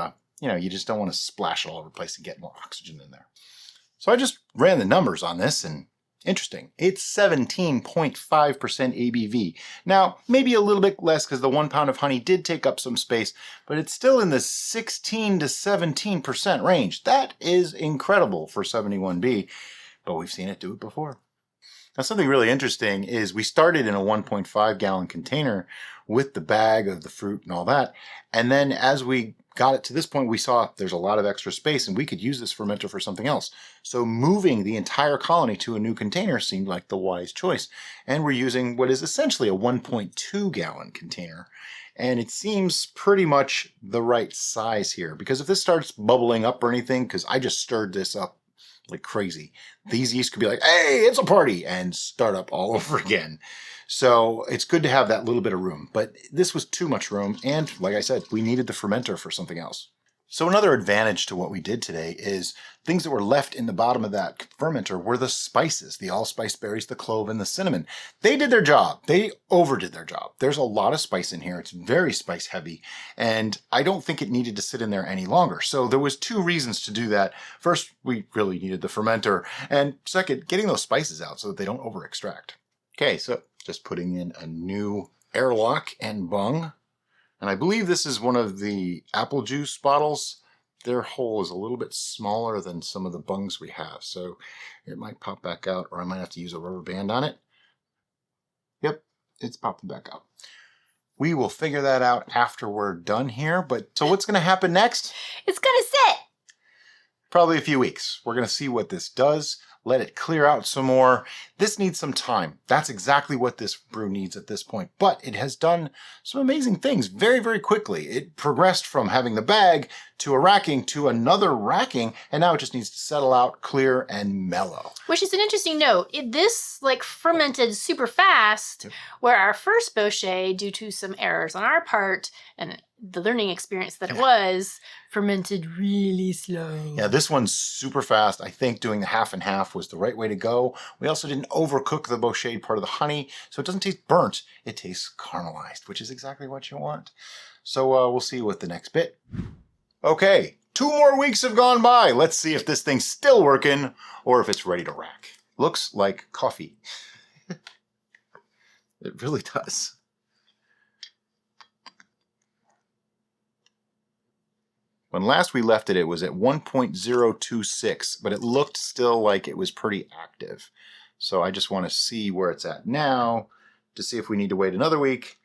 you just don't want to splash it all over the place and get more oxygen in there. So I just ran the numbers on this, and interesting. It's 17.5% ABV. Now, maybe a little bit less because the 1 pound of honey did take up some space, but it's still in the 16 to 17% range. That is incredible for 71B, but we've seen it do it before. Now, something really interesting is we started in a 1.5 gallon container with the bag of the fruit and all that. And then as we got it to this point, we saw there's a lot of extra space and we could use this fermenter for something else. So moving the entire colony to a new container seemed like the wise choice. And we're using what is essentially a 1.2 gallon container. And it seems pretty much the right size here, because if this starts bubbling up or anything, because I just stirred this up like crazy, these yeast could be like, hey, it's a party, and start up all over again. So it's good to have that little bit of room, but this was too much room. And like I said, we needed the fermenter for something else. So another advantage to what we did today is things that were left in the bottom of that fermenter were the spices, the allspice berries, the clove, and the cinnamon. They did their job. They overdid their job. There's a lot of spice in here. It's very spice heavy, and I don't think it needed to sit in there any longer. So there was 2 reasons to do that. First, we really needed the fermenter, and second, getting those spices out so that they don't over extract. Okay, so just putting in a new airlock and bung. And I believe this is one of the apple juice bottles. Their hole is a little bit smaller than some of the bungs we have, so it might pop back out, or I might have to use a rubber band on it. Yep, it's popping back out. We will figure that out after we're done here, but so what's going to happen next? It's going to sit. Probably a few weeks. We're going to see what this does. Let it clear out some more. This needs some time. That's exactly what this brew needs at this point. But it has done some amazing things very, very quickly. It progressed from having the bag to a racking to another racking, and now it just needs to settle out, clear, and mellow. Which is an interesting note. This fermented super fast, where our first Bochet, due to some errors on our part and the learning experience that it was, fermented really slow. Yeah, this one's super fast. I think doing the half and half was the right way to go. We also didn't overcook the Bochet part of the honey, so it doesn't taste burnt. It tastes caramelized, which is exactly what you want. So we'll see with the next bit. Okay, 2 more weeks have gone by. Let's see if this thing's still working or if it's ready to rack. Looks like coffee. It really does. When last we left it, it was at 1.026, but it looked still like it was pretty active. So I just want to see where it's at now to see if we need to wait another week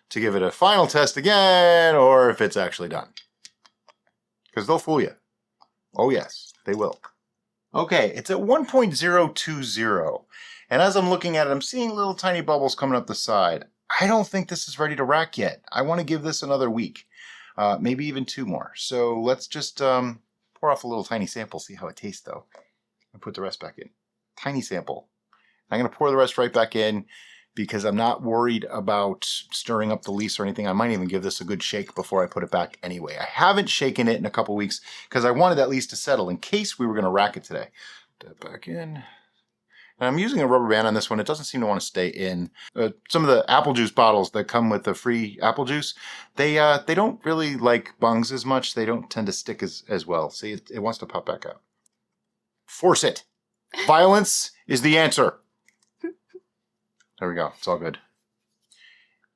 to give it a final test again, or if it's actually done. Because they'll fool you. Oh yes, they will. Okay, it's at 1.020. And as I'm looking at it, I'm seeing little tiny bubbles coming up the side. I don't think this is ready to rack yet. I want to give this another week. Maybe even 2 more. So let's just pour off a little tiny sample, see how it tastes though. And put the rest back in. Tiny sample. I'm going to pour the rest right back in because I'm not worried about stirring up the lees or anything. I might even give this a good shake before I put it back anyway. I haven't shaken it in a couple weeks because I wanted that lees to settle in case we were going to rack it today. Put that back in. And I'm using a rubber band on this one. It doesn't seem to want to stay in. Some of the apple juice bottles that come with the free apple juice, they don't really like bungs as much. They don't tend to stick as well. See, it wants to pop back out. Force it. Violence is the answer. There we go. It's all good.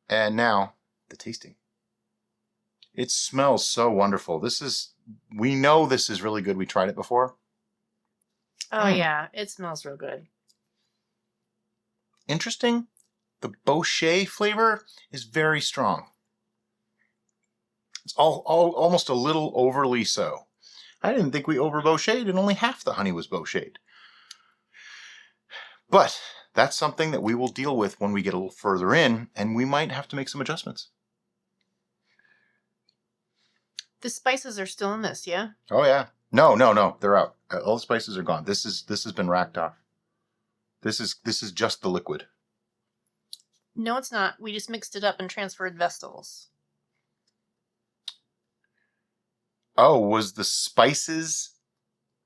And now the tasting. It smells so wonderful. We know this is really good. We tried it before. Oh yeah, it smells real good. Interesting. The Bochet flavor is very strong. It's almost a little overly so. I didn't think we over Bochet'd and only half the honey was Bochet'd. But that's something that we will deal with when we get a little further in, and we might have to make some adjustments. The spices are still in this, yeah? Oh, yeah. No. They're out. All the spices are gone. This has been racked off. This is just the liquid. No, it's not. We just mixed it up and transferred vegetables. Oh, was the spices?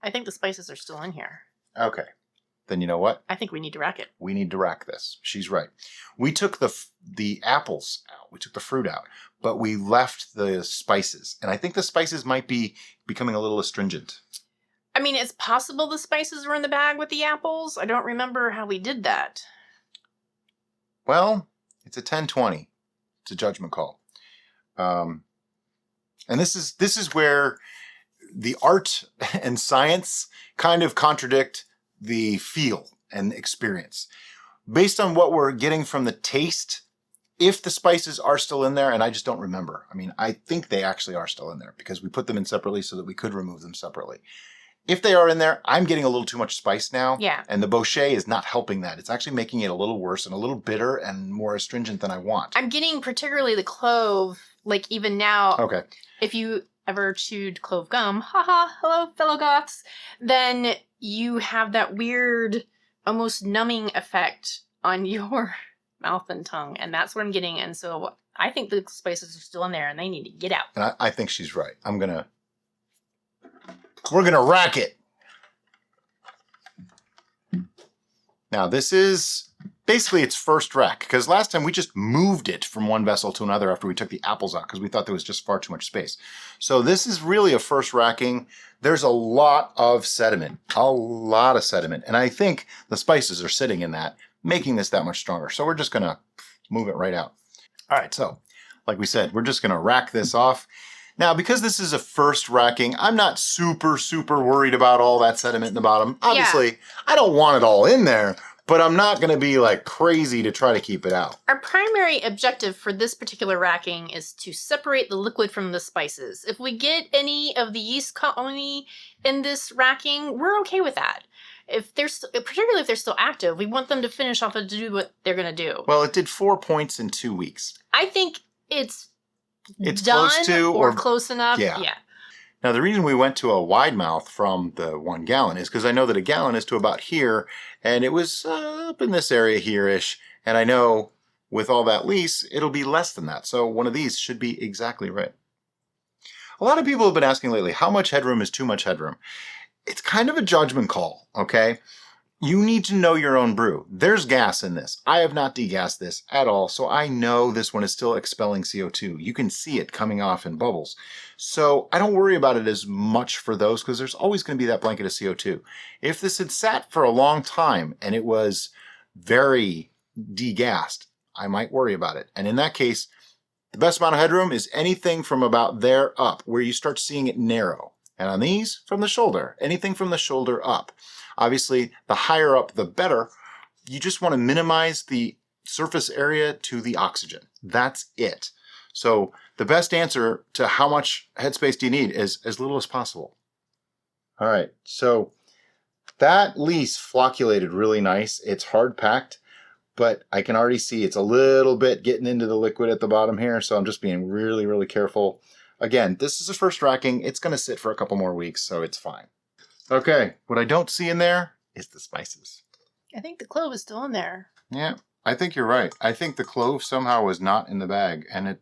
I think the spices are still in here. Okay. Then you know what? I think we need to rack it. We need to rack this. She's right. We took the apples out. We took the fruit out, but we left the spices. And I think the spices might be becoming a little astringent. I mean, it's possible the spices were in the bag with the apples. I don't remember how we did that. Well, it's a 10-20. It's a judgment call. And this is where the art and science kind of contradict the feel and experience. Based on what we're getting from the taste, if the spices are still in there, and I just don't remember. I mean, I think they actually are still in there because we put them in separately so that we could remove them separately. If they are in there, I'm getting a little too much spice now. Yeah. And the Bochet is not helping that. It's actually making it a little worse and a little bitter and more astringent than I want. I'm getting particularly the clove, like even now. Okay. If you ever chewed clove gum, haha, hello, fellow goths, then you have that weird, almost numbing effect on your mouth and tongue. And that's what I'm getting. And so I think the spices are still in there and they need to get out. And I think she's right. We're going to rack it. Now, this is basically its first rack, because last time we just moved it from one vessel to another after we took the apples out, because we thought there was just far too much space. So this is really a first racking. There's a lot of sediment, and I think the spices are sitting in that, making this that much stronger. So we're just going to move it right out. All right, so like we said, we're just going to rack this off. Now, because this is a first racking, I'm not super worried about all that sediment in the bottom. Obviously, I don't want it all in there, but I'm not going to be like crazy to try to keep it out. Our primary objective for this particular racking is to separate the liquid from the spices. If we get any of the yeast colony in this racking, we're okay with that. Particularly if they're still active, we want them to finish off and do what they're going to do. Well, it did 4 points in 2 weeks. I think it's done close to or close enough. Yeah. Now, the reason we went to a wide mouth from the 1 gallon is because I know that a gallon is to about here, and it was up in this area here-ish, and I know with all that lease, it'll be less than that. So one of these should be exactly right. A lot of people have been asking lately, how much headroom is too much headroom? It's kind of a judgment call, okay? You need to know your own brew. There's gas in this. I have not degassed this at all, so I know this one is still expelling CO2. You can see it coming off in bubbles. So I don't worry about it as much for those because there's always going to be that blanket of CO2. If this had sat for a long time and it was very degassed, I might worry about it. And in that case, the best amount of headroom is anything from about there up, where you start seeing it narrow. And on these, from the shoulder, anything from the shoulder up. Obviously, the higher up, the better. You just want to minimize the surface area to the oxygen. That's it. So the best answer to how much headspace do you need is as little as possible. All right, so that lease flocculated really nice. It's hard packed, but I can already see it's a little bit getting into the liquid at the bottom here, so I'm just being really careful. Again, this is a first racking. It's going to sit for a couple more weeks, so it's fine. Okay, what I don't see in there is the spices. I think the clove is still in there. Yeah, I think you're right. I think the clove somehow was not in the bag, and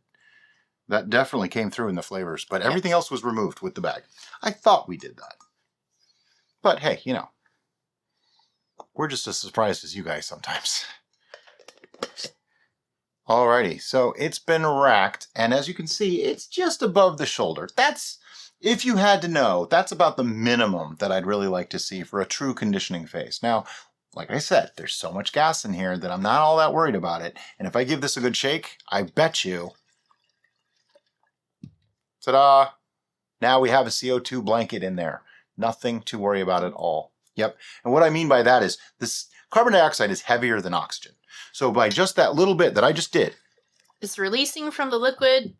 that definitely came through in the flavors, but everything else was removed with the bag. I thought we did that. But hey, you know, we're just as surprised as you guys sometimes. Alrighty, so it's been racked, and as you can see, it's just above the shoulder. That's, if you had to know, that's about the minimum that I'd really like to see for a true conditioning phase. Now, like I said, there's so much gas in here that I'm not all that worried about it, and if I give this a good shake, I bet you, ta-da, now we have a CO2 blanket in there. Nothing to worry about at all. Yep, and what I mean by that is this carbon dioxide is heavier than oxygen. So by just that little bit that I just did. It's releasing from the liquid.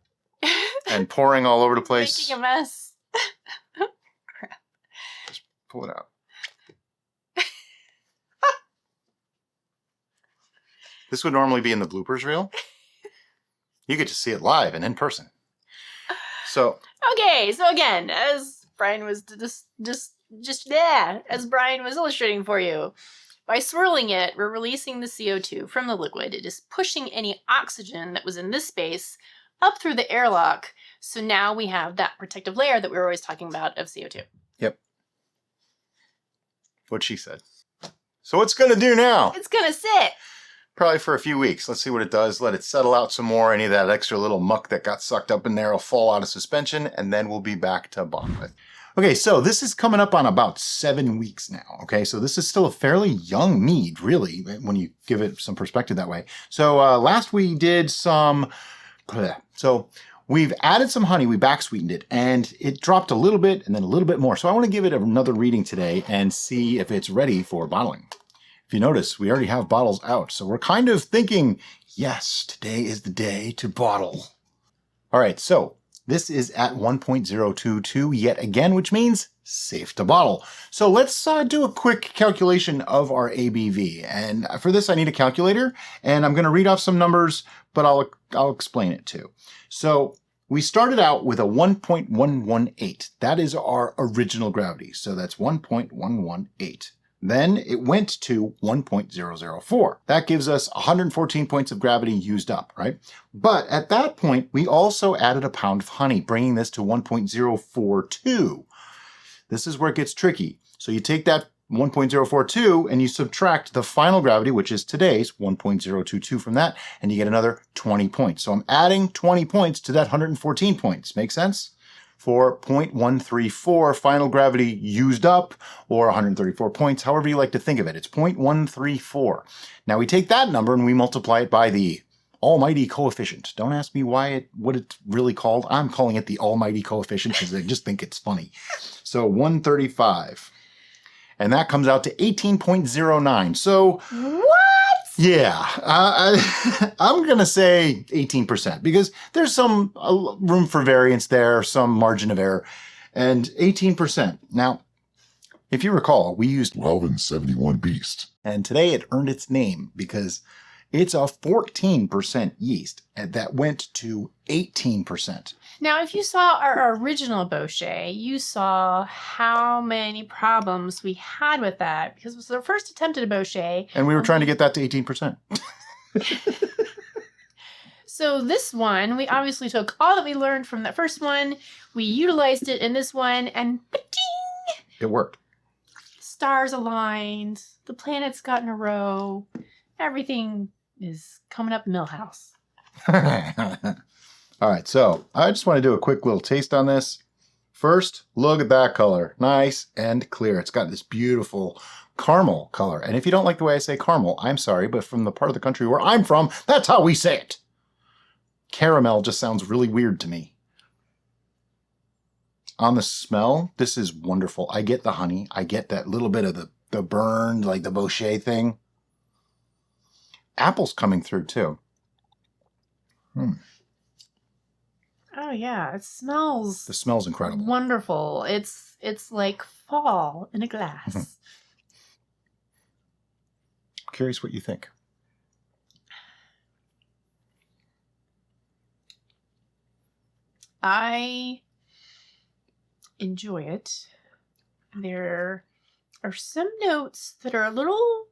And pouring all over the place. Making a mess. Crap. Just pull it out. This would normally be in the bloopers reel. You get to see it live and in person. So Okay, so again, as Brian was as Brian was illustrating for you, by swirling it, we're releasing the CO2 from the liquid. It is pushing any oxygen that was in this space up through the airlock. So now we have that protective layer that we were always talking about of CO2. Yep. What she said. So what's going to do now? It's going to sit. Probably for a few weeks. Let's see what it does. Let it settle out some more. Any of that extra little muck that got sucked up in there will fall out of suspension, and then we'll be back to bottom with. Okay, so this is coming up on about 7 weeks now. Okay, so this is still a fairly young mead, really, when you give it some perspective that way. So last we did some... So we've added some honey, we backsweetened it, and it dropped a little bit and then a little bit more. So I want to give it another reading today and see if it's ready for bottling. If you notice, we already have bottles out. So we're kind of thinking, yes, today is the day to bottle. All right, so this is at 1.022 yet again, which means safe to bottle. So let's do a quick calculation of our ABV. And for this, I need a calculator, and I'm going to read off some numbers, but I'll explain it too. So we started out with a 1.118. That is our original gravity. So that's 1.118. Then it went to 1.004. That gives us 114 points of gravity used up, right? But at that point, we also added a pound of honey, bringing this to 1.042. This is where it gets tricky. So you take that 1.042 and you subtract the final gravity, which is today's 1.022 from that, and you get another 20 points. So I'm adding 20 points to that 114 points. Make sense? For 0.134 final gravity used up, or 134 points, however you like to think of it. It's 0.134. Now we take that number and we multiply it by the almighty coefficient. Don't ask me what it's really called. I'm calling it the almighty coefficient because I just think it's funny. So 135. And that comes out to 18.09. So what? Yeah, I'm going to say 18% because there's some room for variance there, some margin of error, and 18%. Now, if you recall, we used 1271 Beast. And today it earned its name because it's a 14% yeast that went to 18%. Now, if you saw our original Bochet, you saw how many problems we had with that because it was our first attempt at a Bochet. And we were trying to get that to 18%. So this one, we obviously took all that we learned from that first one, we utilized it in this one, and ba-ding! It worked. Stars aligned, the planets got in a row, everything is coming up Millhouse. All right, so I just want to do a quick little taste on this. First, look at that color. Nice and clear. It's got this beautiful caramel color. And if you don't like the way I say caramel, I'm sorry, but from the part of the country where I'm from, that's how we say it. Caramel just sounds really weird to me. On the smell, this is wonderful. I get the honey. I get that little bit of the burn, like the Bochet thing. Apple's coming through too. Oh yeah, it smells. The smell's incredible. Wonderful. It's like fall in a glass. Curious what you think. I enjoy it. There are some notes that are a little.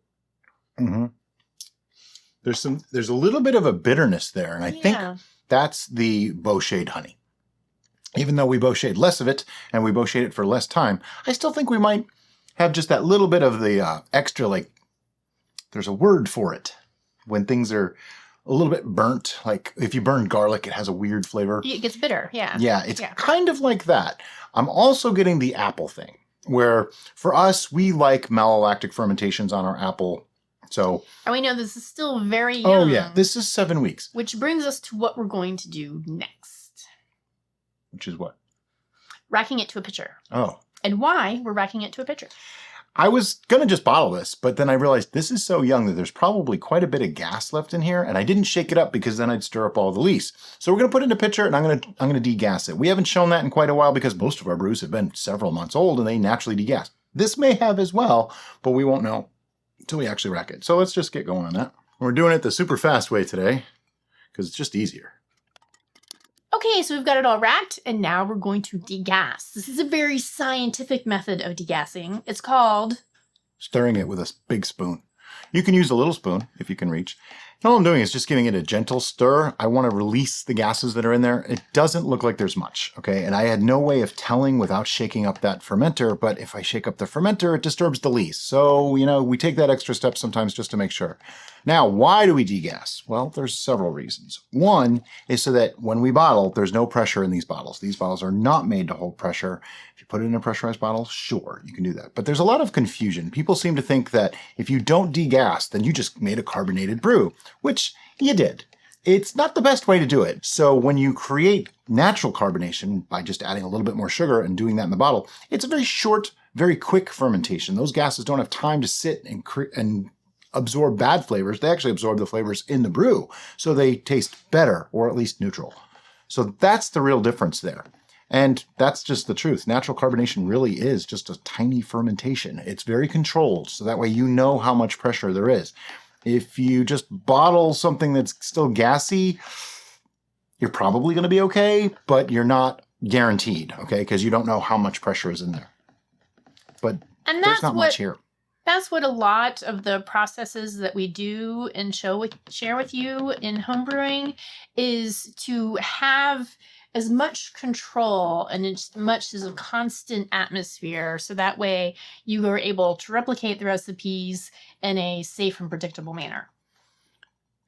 Mm-hmm. There's a little bit of a bitterness there, and I think that's the Bochet honey. Even though we Bochet less of it and we Bochet it for less time, I still think we might have just that little bit of the extra, like, there's a word for it when things are a little bit burnt. Like if you burn garlic, it has a weird flavor. It gets bitter, yeah. Yeah, it's kind of like that. I'm also getting the apple thing, where for us, we like malolactic fermentations on our apple. So, and we know this is still very young. Oh yeah, this is 7 weeks. Which brings us to what we're going to do next. Which is what? Racking it to a pitcher. Oh. And why we're racking it to a pitcher. I was going to just bottle this, but then I realized this is so young that there's probably quite a bit of gas left in here, and I didn't shake it up because then I'd stir up all the lees. So we're going to put it in a pitcher, and I'm going to degas it. We haven't shown that in quite a while because most of our brews have been several months old, and they naturally degas. This may have as well, but we won't know until we actually rack it. So let's just get going on that. We're doing it the super fast way today because it's just easier. Okay, so we've got it all racked, and now we're going to degass. This is a very scientific method of degassing. It's called stirring it with a big spoon. You can use a little spoon if you can reach. And all I'm doing is just giving it a gentle stir. I want to release the gases that are in there. It doesn't look like there's much, okay? And I had no way of telling without shaking up that fermenter, but if I shake up the fermenter, it disturbs the least. So, you know, we take that extra step sometimes just to make sure. Now, why do we degas? Well, there's several reasons. One is so that when we bottle, there's no pressure in these bottles. These bottles are not made to hold pressure. If you put it in a pressurized bottle, sure, you can do that. But there's a lot of confusion. People seem to think that if you don't degas, then you just made a carbonated brew, which you did. It's not the best way to do it. So when you create natural carbonation by just adding a little bit more sugar and doing that in the bottle, it's a very short, very quick fermentation. Those gases don't have time to sit and absorb bad flavors. They actually absorb the flavors in the brew, so they taste better, or at least neutral. So that's the real difference there. And that's just the truth. Natural carbonation really is just a tiny fermentation. It's very controlled, so that way you know how much pressure there is. If you just bottle something that's still gassy, you're probably going to be okay, but you're not guaranteed, okay? Because you don't know how much pressure is in there. But there's not much here. That's what a lot of the processes that we do and share with you in homebrewing is to have as much control and as much as a constant atmosphere, so that way you are able to replicate the recipes in a safe and predictable manner.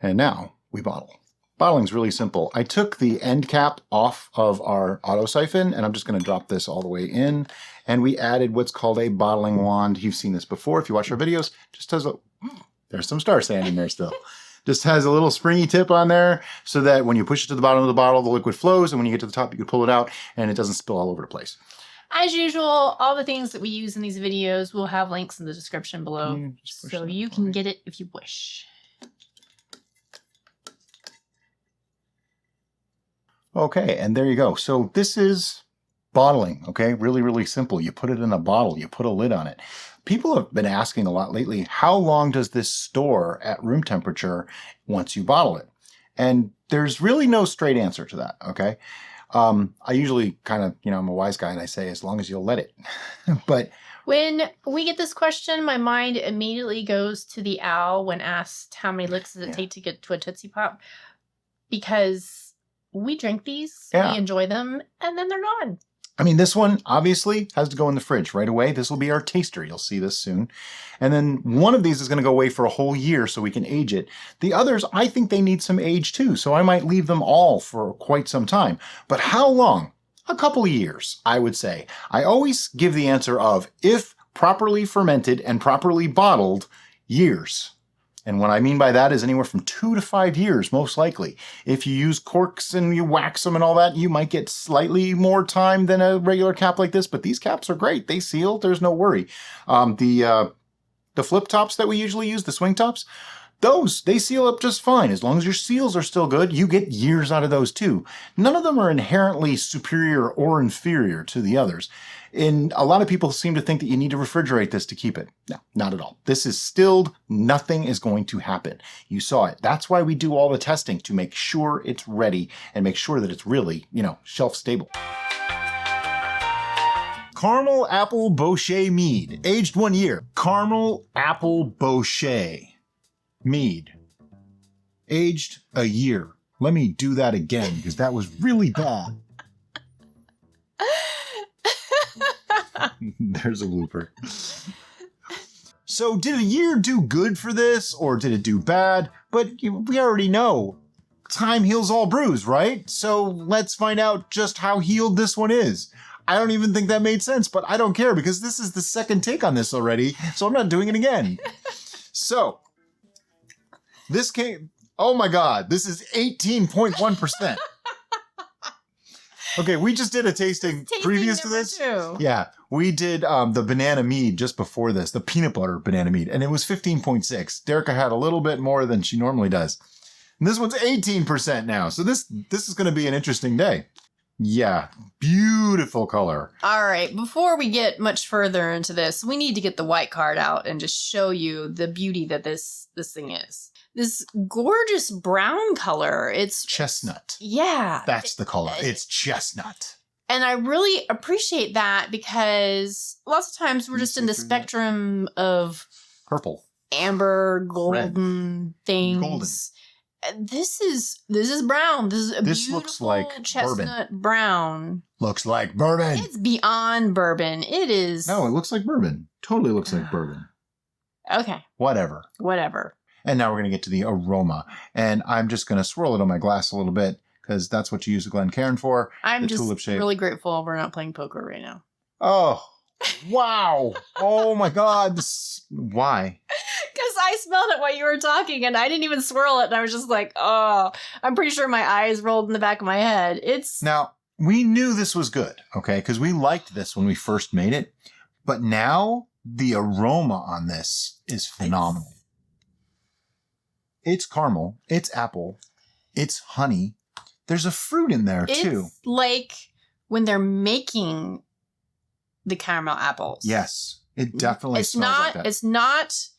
And now we bottle. Bottling's really simple. I took the end cap off of our auto siphon, and I'm just going to drop this all the way in. And we added what's called a bottling wand. You've seen this before if you watch our videos. Just has there's some star sand in there still. Just has a little springy tip on there so that when you push it to the bottom of the bottle, the liquid flows, and when you get to the top, you can pull it out and it doesn't spill all over the place. As usual, all the things that we use in these videos will have links in the description below, so you can get it if you wish. Okay, and there you go. So this is bottling, okay? Really, really simple. You put it in a bottle, you put a lid on it. People have been asking a lot lately, how long does this store at room temperature once you bottle it? And there's really no straight answer to that, okay? I usually kind of, I'm a wise guy and I say, as long as you'll let it. But when we get this question, my mind immediately goes to the owl when asked how many licks does it take to get to a Tootsie Pop? Because we drink these, we enjoy them, and then they're gone. I mean, this one obviously has to go in the fridge right away. This will be our taster. You'll see this soon. And then one of these is going to go away for a whole year so we can age it. The others, I think they need some age too. So I might leave them all for quite some time. But how long? A couple of years, I would say. I always give the answer of, if properly fermented and properly bottled, years. And what I mean by that is anywhere from 2 to 5 years, most likely. If you use corks and you wax them and all that, you might get slightly more time than a regular cap like this, but these caps are great. They seal, there's no worry. The flip tops that we usually use, the swing tops, those, they seal up just fine. As long as your seals are still good, you get years out of those too. None of them are inherently superior or inferior to the others. And a lot of people seem to think that you need to refrigerate this to keep it. No, not at all. This is stilled. Nothing is going to happen. You saw it. That's why we do all the testing, to make sure it's ready and make sure that it's really, shelf stable. Caramel Apple Bochet Mead, aged 1 year. Caramel Apple Bochet Mead, aged a year. Let me do that again because that was really bad. There's a blooper. So did a year do good for this or did it do bad? But we already know time heals all brews, right? So let's find out just how healed this one is. I don't even think that made sense, but I don't care because this is the second take on this already, so I'm not doing it again. So this came, oh my God, this is 18.1%. Okay, we just did a tasting previous to this. 2. Yeah, we did the banana mead just before this, the peanut butter banana mead, and it was 15.6. Derica had a little bit more than she normally does. And this one's 18% now, so this is going to be an interesting day. Yeah, beautiful color. All right, before we get much further into this, we need to get the white card out and just show you the beauty that this thing is. This gorgeous brown color. It's chestnut. Yeah. That's the color. It's chestnut. And I really appreciate that because lots of times we're just in the spectrum of purple, amber, golden things. Golden. This is brown. This is a beautiful looks like chestnut bourbon. Brown. Looks like bourbon. It's beyond bourbon. It is. No, it looks like bourbon. Totally looks like bourbon. Okay. Whatever. And now we're going to get to the aroma. And I'm just going to swirl it on my glass a little bit because that's what you use the Glencairn for. I'm the just tulip shape. really grateful we're not playing poker right now. Oh, wow. Oh, my God. Why? Because I smelled it while you were talking and I didn't even swirl it. And I was just like, oh, I'm pretty sure my eyes rolled in the back of my head. Now, we knew this was good, okay? Because we liked this when we first made it. But now the aroma on this is phenomenal. It's caramel. It's apple. It's honey. There's a fruit in there, too. It's like when they're making the caramel apples. Yes. It definitely smells like that. It's not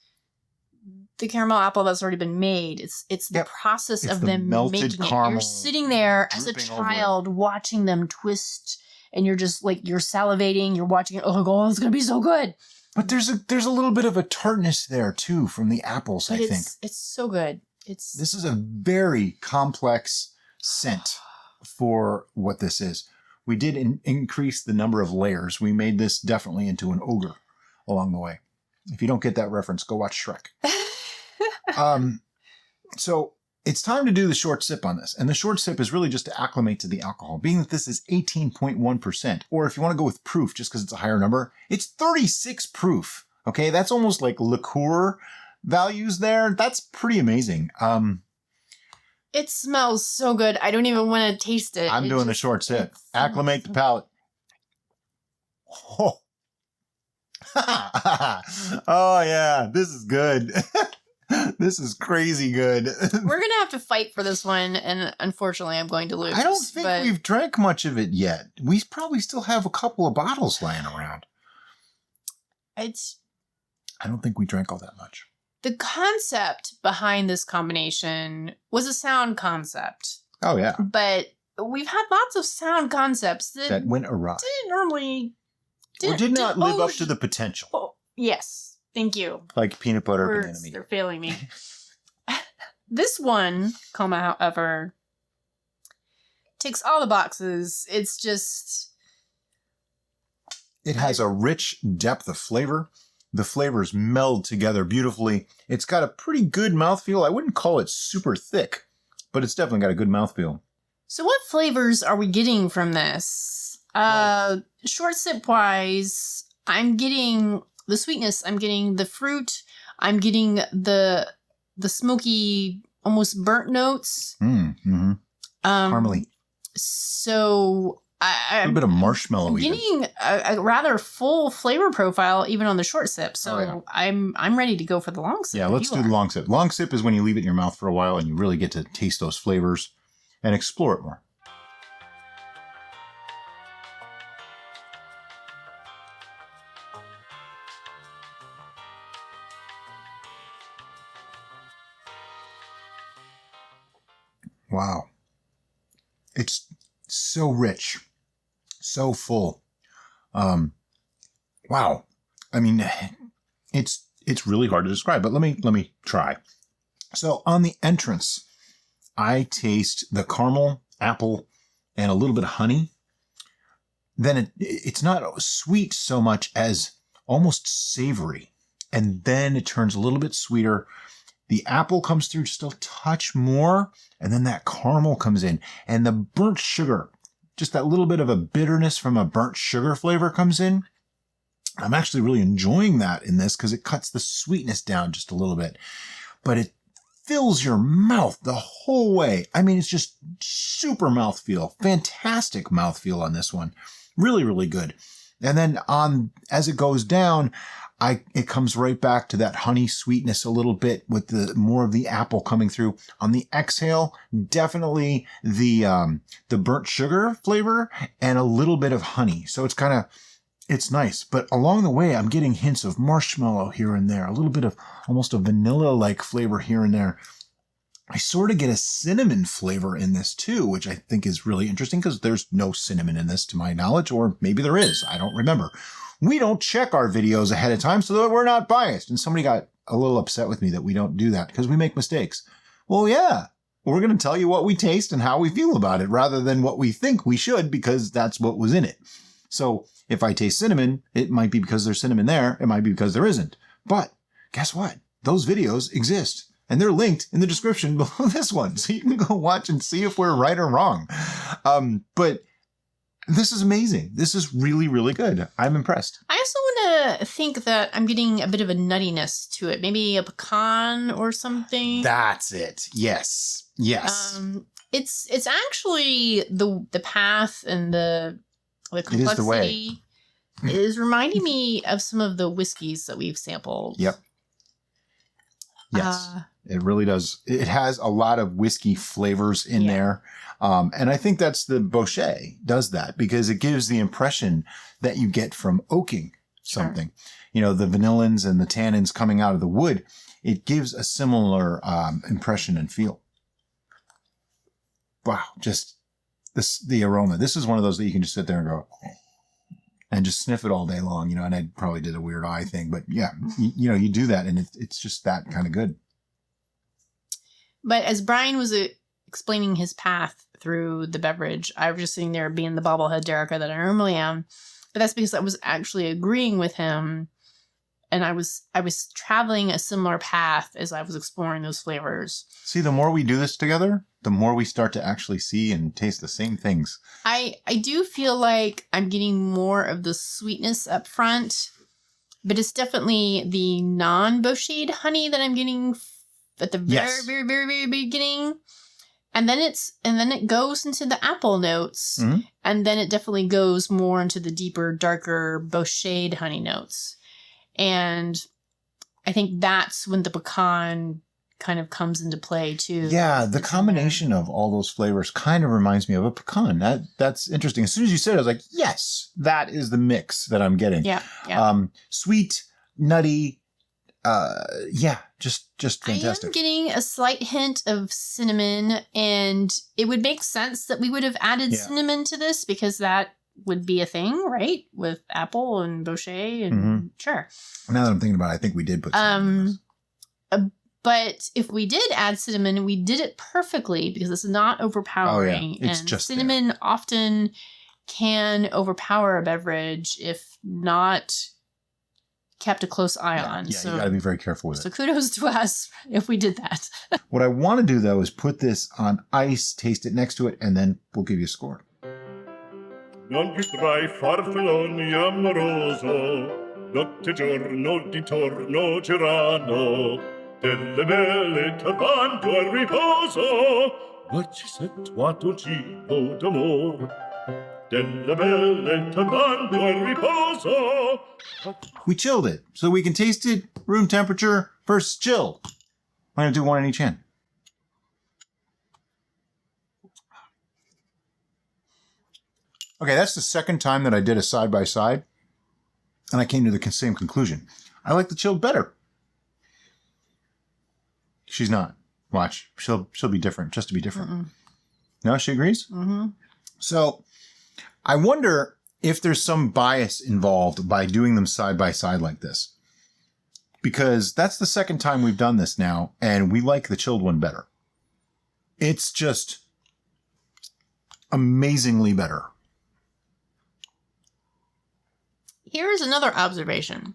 the caramel apple that's already been made. It's the process of them making it. You're sitting there as a child watching them twist, and you're just like, you're salivating, you're watching it. Oh, God, it's going to be so good. But there's a little bit of a tartness there, too, from the apples, I think. It's so good. This is a very complex scent for what this is. We did increase the number of layers. We made this definitely into an ogre along the way. If you don't get that reference, go watch Shrek. So it's time to do the short sip on this. And the short sip is really just to acclimate to the alcohol, being that this is 18.1%. Or if you want to go with proof, just because it's a higher number, it's 36 proof. Okay, that's almost like liqueur values there. That's pretty amazing. It smells so good. I don't even want to taste it. I'm doing the short sip. Acclimate the palate. Oh. Oh, yeah. This is good. This is crazy good. We're going to have to fight for this one, and unfortunately, I'm going to lose. I don't think we've drank much of it yet. We probably still have a couple of bottles laying around. I don't think we drank all that much. The concept behind this combination was a sound concept. Oh, yeah. But we've had lots of sound concepts that went awry. Did not live up to the potential. Oh, yes. Thank you. Like peanut butter Words, banana meat. They're failing me. This one, however, ticks all the boxes. It's just... It has a rich depth of flavor. The flavors meld together beautifully. It's got a pretty good mouthfeel. I wouldn't call it super thick, but it's definitely got a good mouthfeel. So what flavors are we getting from this? Short sip wise, I'm getting the sweetness. I'm getting the fruit. I'm getting the smoky, almost burnt notes. Mm-hmm. Caramely. So a little bit of marshmallow. I'm getting a rather full flavor profile even on the short sip. So I'm ready to go for the long sip. Yeah, let's do the long sip. Long sip is when you leave it in your mouth for a while and you really get to taste those flavors and explore it more. Wow. It's so rich, so full. Wow. I mean, it's really hard to describe, but let me try. So on the entrance, I taste the caramel, apple, and a little bit of honey. Then it's not sweet so much as almost savory. And then it turns a little bit sweeter. The apple comes through just a touch more, and then that caramel comes in. And the burnt sugar, just that little bit of a bitterness from a burnt sugar flavor comes in. I'm actually really enjoying that in this because it cuts the sweetness down just a little bit. But it fills your mouth the whole way. I mean, it's just super mouthfeel. Fantastic mouthfeel on this one. Really, really good. And then as it goes down, it comes right back to that honey sweetness a little bit with the more of the apple coming through. On the exhale, definitely the burnt sugar flavor and a little bit of honey. So it's nice. But along the way, I'm getting hints of marshmallow here and there, a little bit of almost a vanilla-like flavor here and there. I sort of get a cinnamon flavor in this too, which I think is really interesting because there's no cinnamon in this to my knowledge, or maybe there is. I don't remember. We don't check our videos ahead of time so that we're not biased. And somebody got a little upset with me that we don't do that because we make mistakes. Well, yeah, we're going to tell you what we taste and how we feel about it rather than what we think we should because that's what was in it. So if I taste cinnamon, it might be because there's cinnamon there. It might be because there isn't. But guess what? Those videos exist. And they're linked in the description below this one. So you can go watch and see if we're right or wrong. But this is amazing. This is really, really good. I'm impressed. I also want to think that I'm getting a bit of a nuttiness to it. Maybe a pecan or something. That's it. Yes. Yes. It's actually the path and the complexity. It is the way. It is reminding me of some of the whiskeys that we've sampled. Yep. Yes, it really does. It has a lot of whiskey flavors in there. And I think that's the Bochet does that because it gives the impression that you get from oaking something. Sure. You know, the vanillins and the tannins coming out of the wood, it gives a similar impression and feel. Wow, just the aroma. This is one of those that you can just sit there and go and just sniff it all day long, you know, and I probably did a weird eye thing, but yeah, you know, you do that and it's just that kind of good. But as Brian was explaining his path through the beverage, I was just sitting there being the bobblehead Derica that I normally am. But that's because I was actually agreeing with him. And I was traveling a similar path as I was exploring those flavors. See, the more we do this together, the more we start to actually see and taste the same things. I do feel like I'm getting more of the sweetness up front, but it's definitely the non-Bochet honey that I'm getting at the very, very, very, very beginning. And then it goes into the apple notes, and then it definitely goes more into the deeper, darker Bochet honey notes. And I think that's when the pecan kind of comes into play too. Yeah, the combination of all those flavors kind of reminds me of a pecan. That's interesting. As soon as you said it, I was like, yes, that is the mix that I'm getting. Yeah. Sweet, nutty, just fantastic. I am getting a slight hint of cinnamon, and it would make sense that we would have added cinnamon to this because that would be a thing, right? With apple and Bochet and sure. Now that I'm thinking about it, I think we did put cinnamon in this. But if we did add cinnamon, we did it perfectly because it's not overpowering. Oh, yeah. It's and just cinnamon often can overpower a beverage if not kept a close eye on. Yeah, so, you got to be very careful with it. So kudos to us if we did that. What I want to do, though, is put this on ice, taste it next to it, and then we'll give you a score. Non più tra I farfalloni amoroso, notte giorno di torno girano, delle belle turbando al riposo, ma ci situato cibo d'amor. Delle belle turbando al riposo. We chilled it, so we can taste it room temperature versus chill. I'm going to do one in each hand. Okay, that's the second time that I did a side-by-side, and I came to the same conclusion. I like the chilled better. She's not. Watch. She'll be different, just to be different. No, she agrees? So, I wonder if there's some bias involved by doing them side-by-side like this. Because that's the second time we've done this now, and we like the chilled one better. It's just amazingly better. Here's another observation.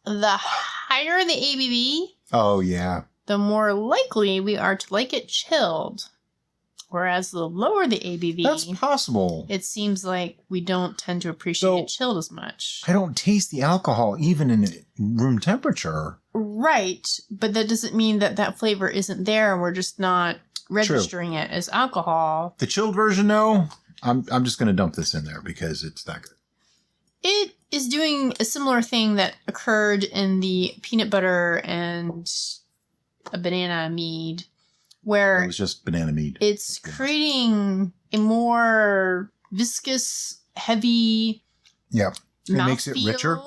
The higher the ABV, oh yeah, the more likely we are to like it chilled. Whereas the lower the ABV, that's possible. It seems like we don't tend to appreciate it chilled as much. I don't taste the alcohol even in room temperature. Right, but that doesn't mean that that flavor isn't there and we're just not registering it as alcohol. The chilled version, no. I'm just going to dump this in there because it's that good. It is doing a similar thing that occurred in the peanut butter and a banana mead, where It was just banana mead. it's creating a more viscous, heavy It makes it richer.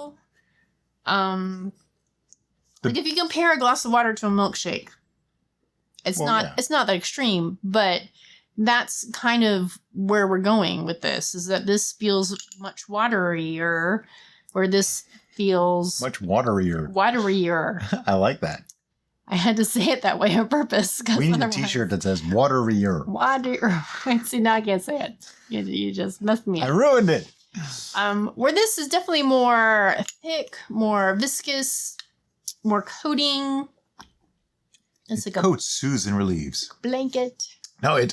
Like if you compare a glass of water to a milkshake, it's not that extreme, but that's kind of where we're going with this, is that this feels much waterier, or this feels Much waterier. Waterier. I like that. I had to say it that way on purpose. We need a t-shirt that says waterier. Water. See, now I can't say it. You just messed me up. I ruined it. Where this is definitely more thick, more viscous, more coating. It's like a coats, soothes, and relieves. blanket. No, it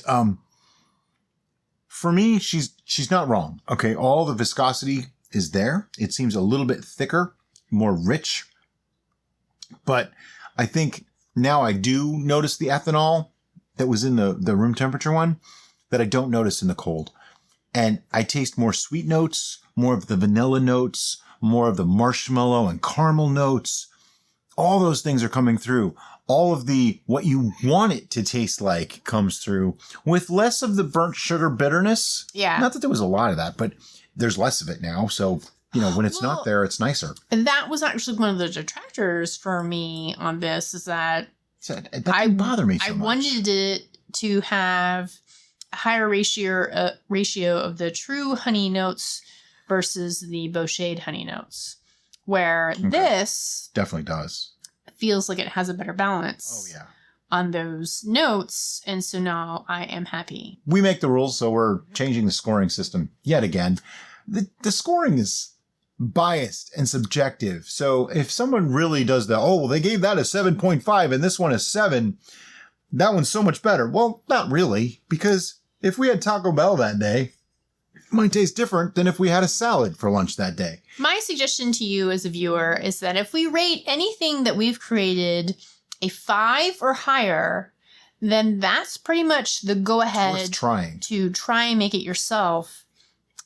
for me, she's not wrong. Okay, all the viscosity is there. It seems a little bit thicker, more rich. But I think now I do notice the ethanol that was in the room temperature one that I don't notice in the cold. And I taste more sweet notes, more of the vanilla notes, more of the marshmallow and caramel notes. All those things are coming through. All of the what you want it to taste like comes through with less of the burnt sugar bitterness. Yeah. Not that there was a lot of that, but there's less of it now. So, when it's not there, it's nicer. And that was actually one of the detractors for me on this, is that That didn't bother me so much. I wanted it to have a higher ratio of the true honey notes versus the Bochet honey notes, where this definitely does. Feels like it has a better balance on those notes. And so now I am happy. We make the rules, so we're changing the scoring system yet again. The scoring is biased and subjective. So if someone really does they gave that a 7.5 and this one a 7, that one's so much better. Well, not really, because if we had Taco Bell that day, it might taste different than if we had a salad for lunch that day. My suggestion to you as a viewer is that if we rate anything that we've created a 5 or higher, then that's pretty much the go-ahead to try and make it yourself.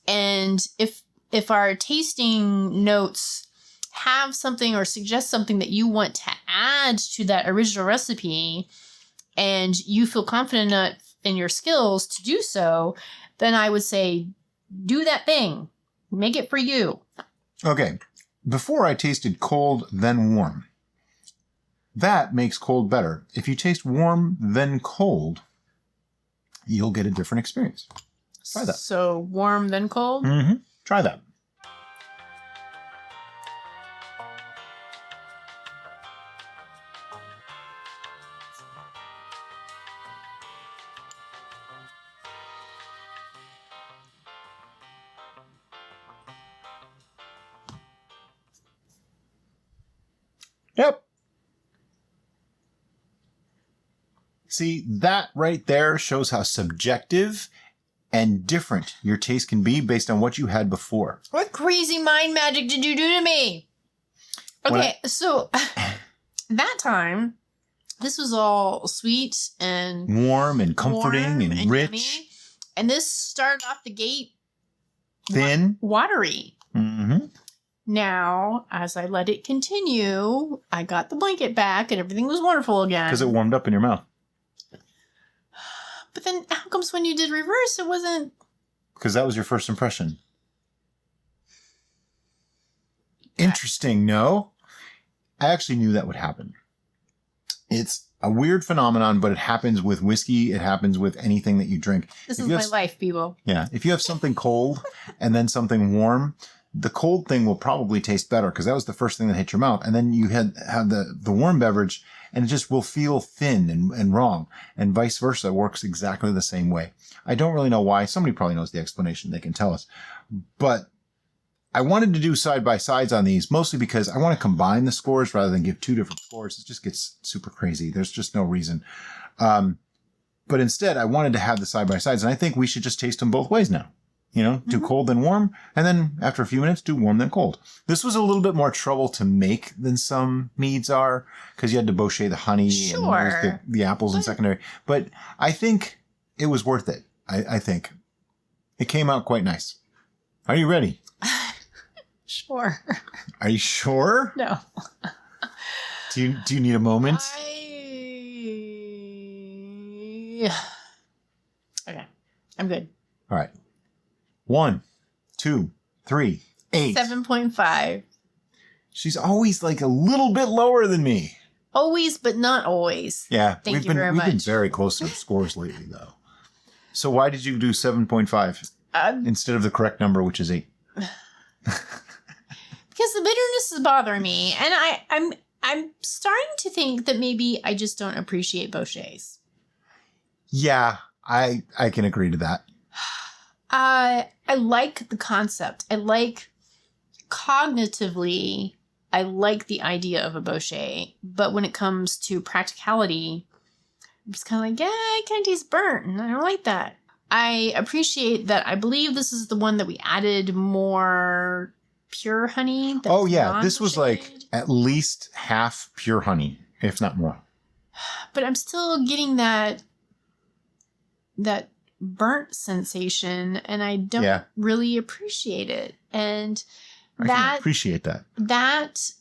And if our tasting notes have something or suggest something that you want to add to that original recipe, and you feel confident enough in your skills to do so, then I would say, do that thing. Make it for you. Okay. Before I tasted cold, then warm. That makes cold better. If you taste warm, then cold, you'll get a different experience. Try that. So warm, then cold? Mm-hmm. Try that. Yep. See, that right there shows how subjective and different your taste can be based on what you had before. What crazy mind magic did you do to me? Okay, so that time, this was all sweet and warm and comforting and rich. Yummy. And this started off the gate thin, watery. Mm-hmm. Now, as I let it continue, I got the blanket back and everything was wonderful again. Because it warmed up in your mouth. But then how comes when you did reverse, it wasn't... Because that was your first impression. Interesting, no? I actually knew that would happen. It's a weird phenomenon, but it happens with whiskey. It happens with anything that you drink. This is my life, people. Yeah. If you have something cold and then something warm, the cold thing will probably taste better because that was the first thing that hit your mouth. And then you have the warm beverage and it just will feel thin and wrong. And vice versa. It works exactly the same way. I don't really know why. Somebody probably knows the explanation. They can tell us. But I wanted to do side-by-sides on these, mostly because I want to combine the scores rather than give two different scores. It just gets super crazy. There's just no reason. But instead, I wanted to have the side-by-sides. And I think we should just taste them both ways now. Do cold then warm, and then after a few minutes, do warm then cold. This was a little bit more trouble to make than some meads are, because you had to bochet the honey and the apples in secondary. But I think it was worth it. I think. It came out quite nice. Are you ready? Sure. Are you sure? No. Do you need a moment? Okay. I'm good. All right. 1, 2, 3, 8. 7.5. She's always like a little bit lower than me. Always, but not always. Yeah. Thank you very much. We've been very close to the scores lately, though. So why did you do 7.5 instead of the correct number, which is 8? Because the bitterness is bothering me, and I'm starting to think that maybe I just don't appreciate Bochets. Yeah, I can agree to that. I like the concept. I like cognitively, I like the idea of a Bochet, but when it comes to practicality, I'm just kind of like, yeah, I kind of taste burnt, and I don't like that. I appreciate that. I believe this is the one that we added more pure honey. Oh yeah, this was like at least half pure honey, if not more. But I'm still getting that burnt sensation, and I don't really appreciate it. And I can appreciate that. That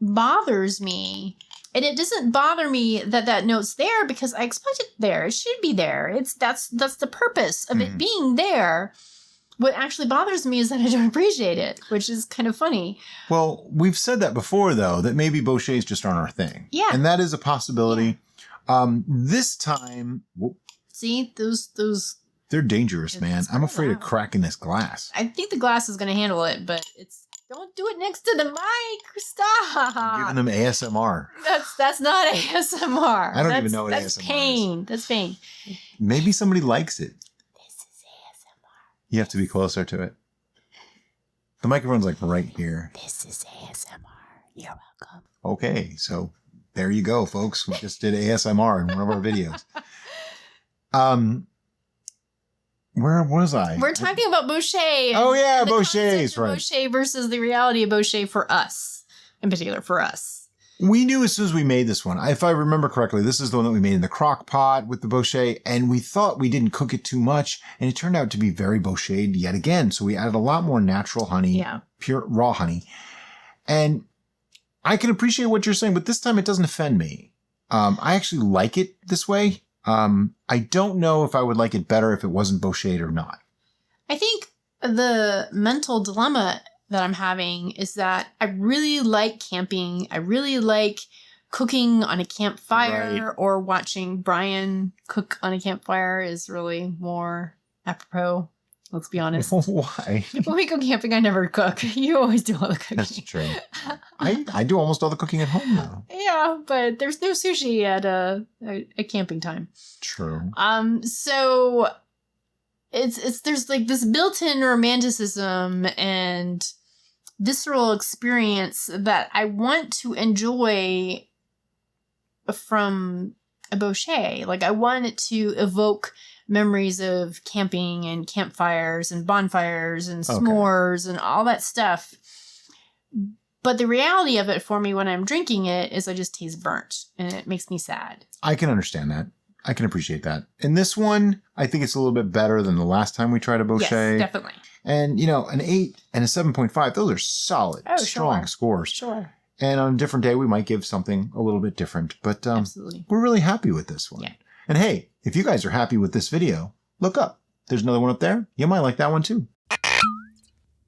bothers me. And it doesn't bother me that note's there because I expect it there. It should be there. That's the purpose of it being there. What actually bothers me is that I don't appreciate it, which is kind of funny. Well, we've said that before, though, that maybe Bochets just aren't our thing. Yeah. And that is a possibility. This time... See, those... They're dangerous, man. I'm afraid of cracking this glass. I think the glass is going to handle it, but it's... Don't do it next to the mic. Stop. I'm giving them ASMR. That's not ASMR. I don't even know what that's ASMR pain. is. That's pain. Maybe somebody likes it. This is ASMR. You have to be closer to it. The microphone's like right here. This is ASMR. You're welcome. Okay, so there you go, folks. We just did ASMR in one of our videos. Where was I? We're talking about Bochet. Oh yeah, the Bochets, concept of right. Bochet versus the reality of Bochet for us, in particular for us. We knew as soon as we made this one, if I remember correctly, this is the one that we made in the crock pot with the Bochet, and we thought we didn't cook it too much, and it turned out to be very Bochet yet again. So we added a lot more natural honey, pure raw honey. And I can appreciate what you're saying, but this time it doesn't offend me. I actually like it this way. I don't know if I would like it better if it wasn't Bochet or not. I think the mental dilemma that I'm having is that I really like camping. I really like cooking on a campfire, or watching Brian cook on a campfire is really more apropos. Let's be honest. Why? When we go camping, I never cook. You always do all the cooking. That's true. I do almost all the cooking at home now. Yeah, but there's no sushi at a camping time. True. So there's like this built-in romanticism and visceral experience that I want to enjoy from a Bochet. Like, I want it to evoke memories of camping and campfires and bonfires and s'mores and all that stuff. But the reality of it for me when I'm drinking it is I just taste burnt, and it makes me sad. I can understand that. I can appreciate that. In this one, I think it's a little bit better than the last time we tried a Bochet. Yes, definitely. And, you know, an 8 and a 7.5, those are solid, strong scores. Sure. And on a different day, we might give something a little bit different. But Absolutely. We're really happy with this one. Yeah. And hey, if you guys are happy with this video, look up. There's another one up there. You might like that one too.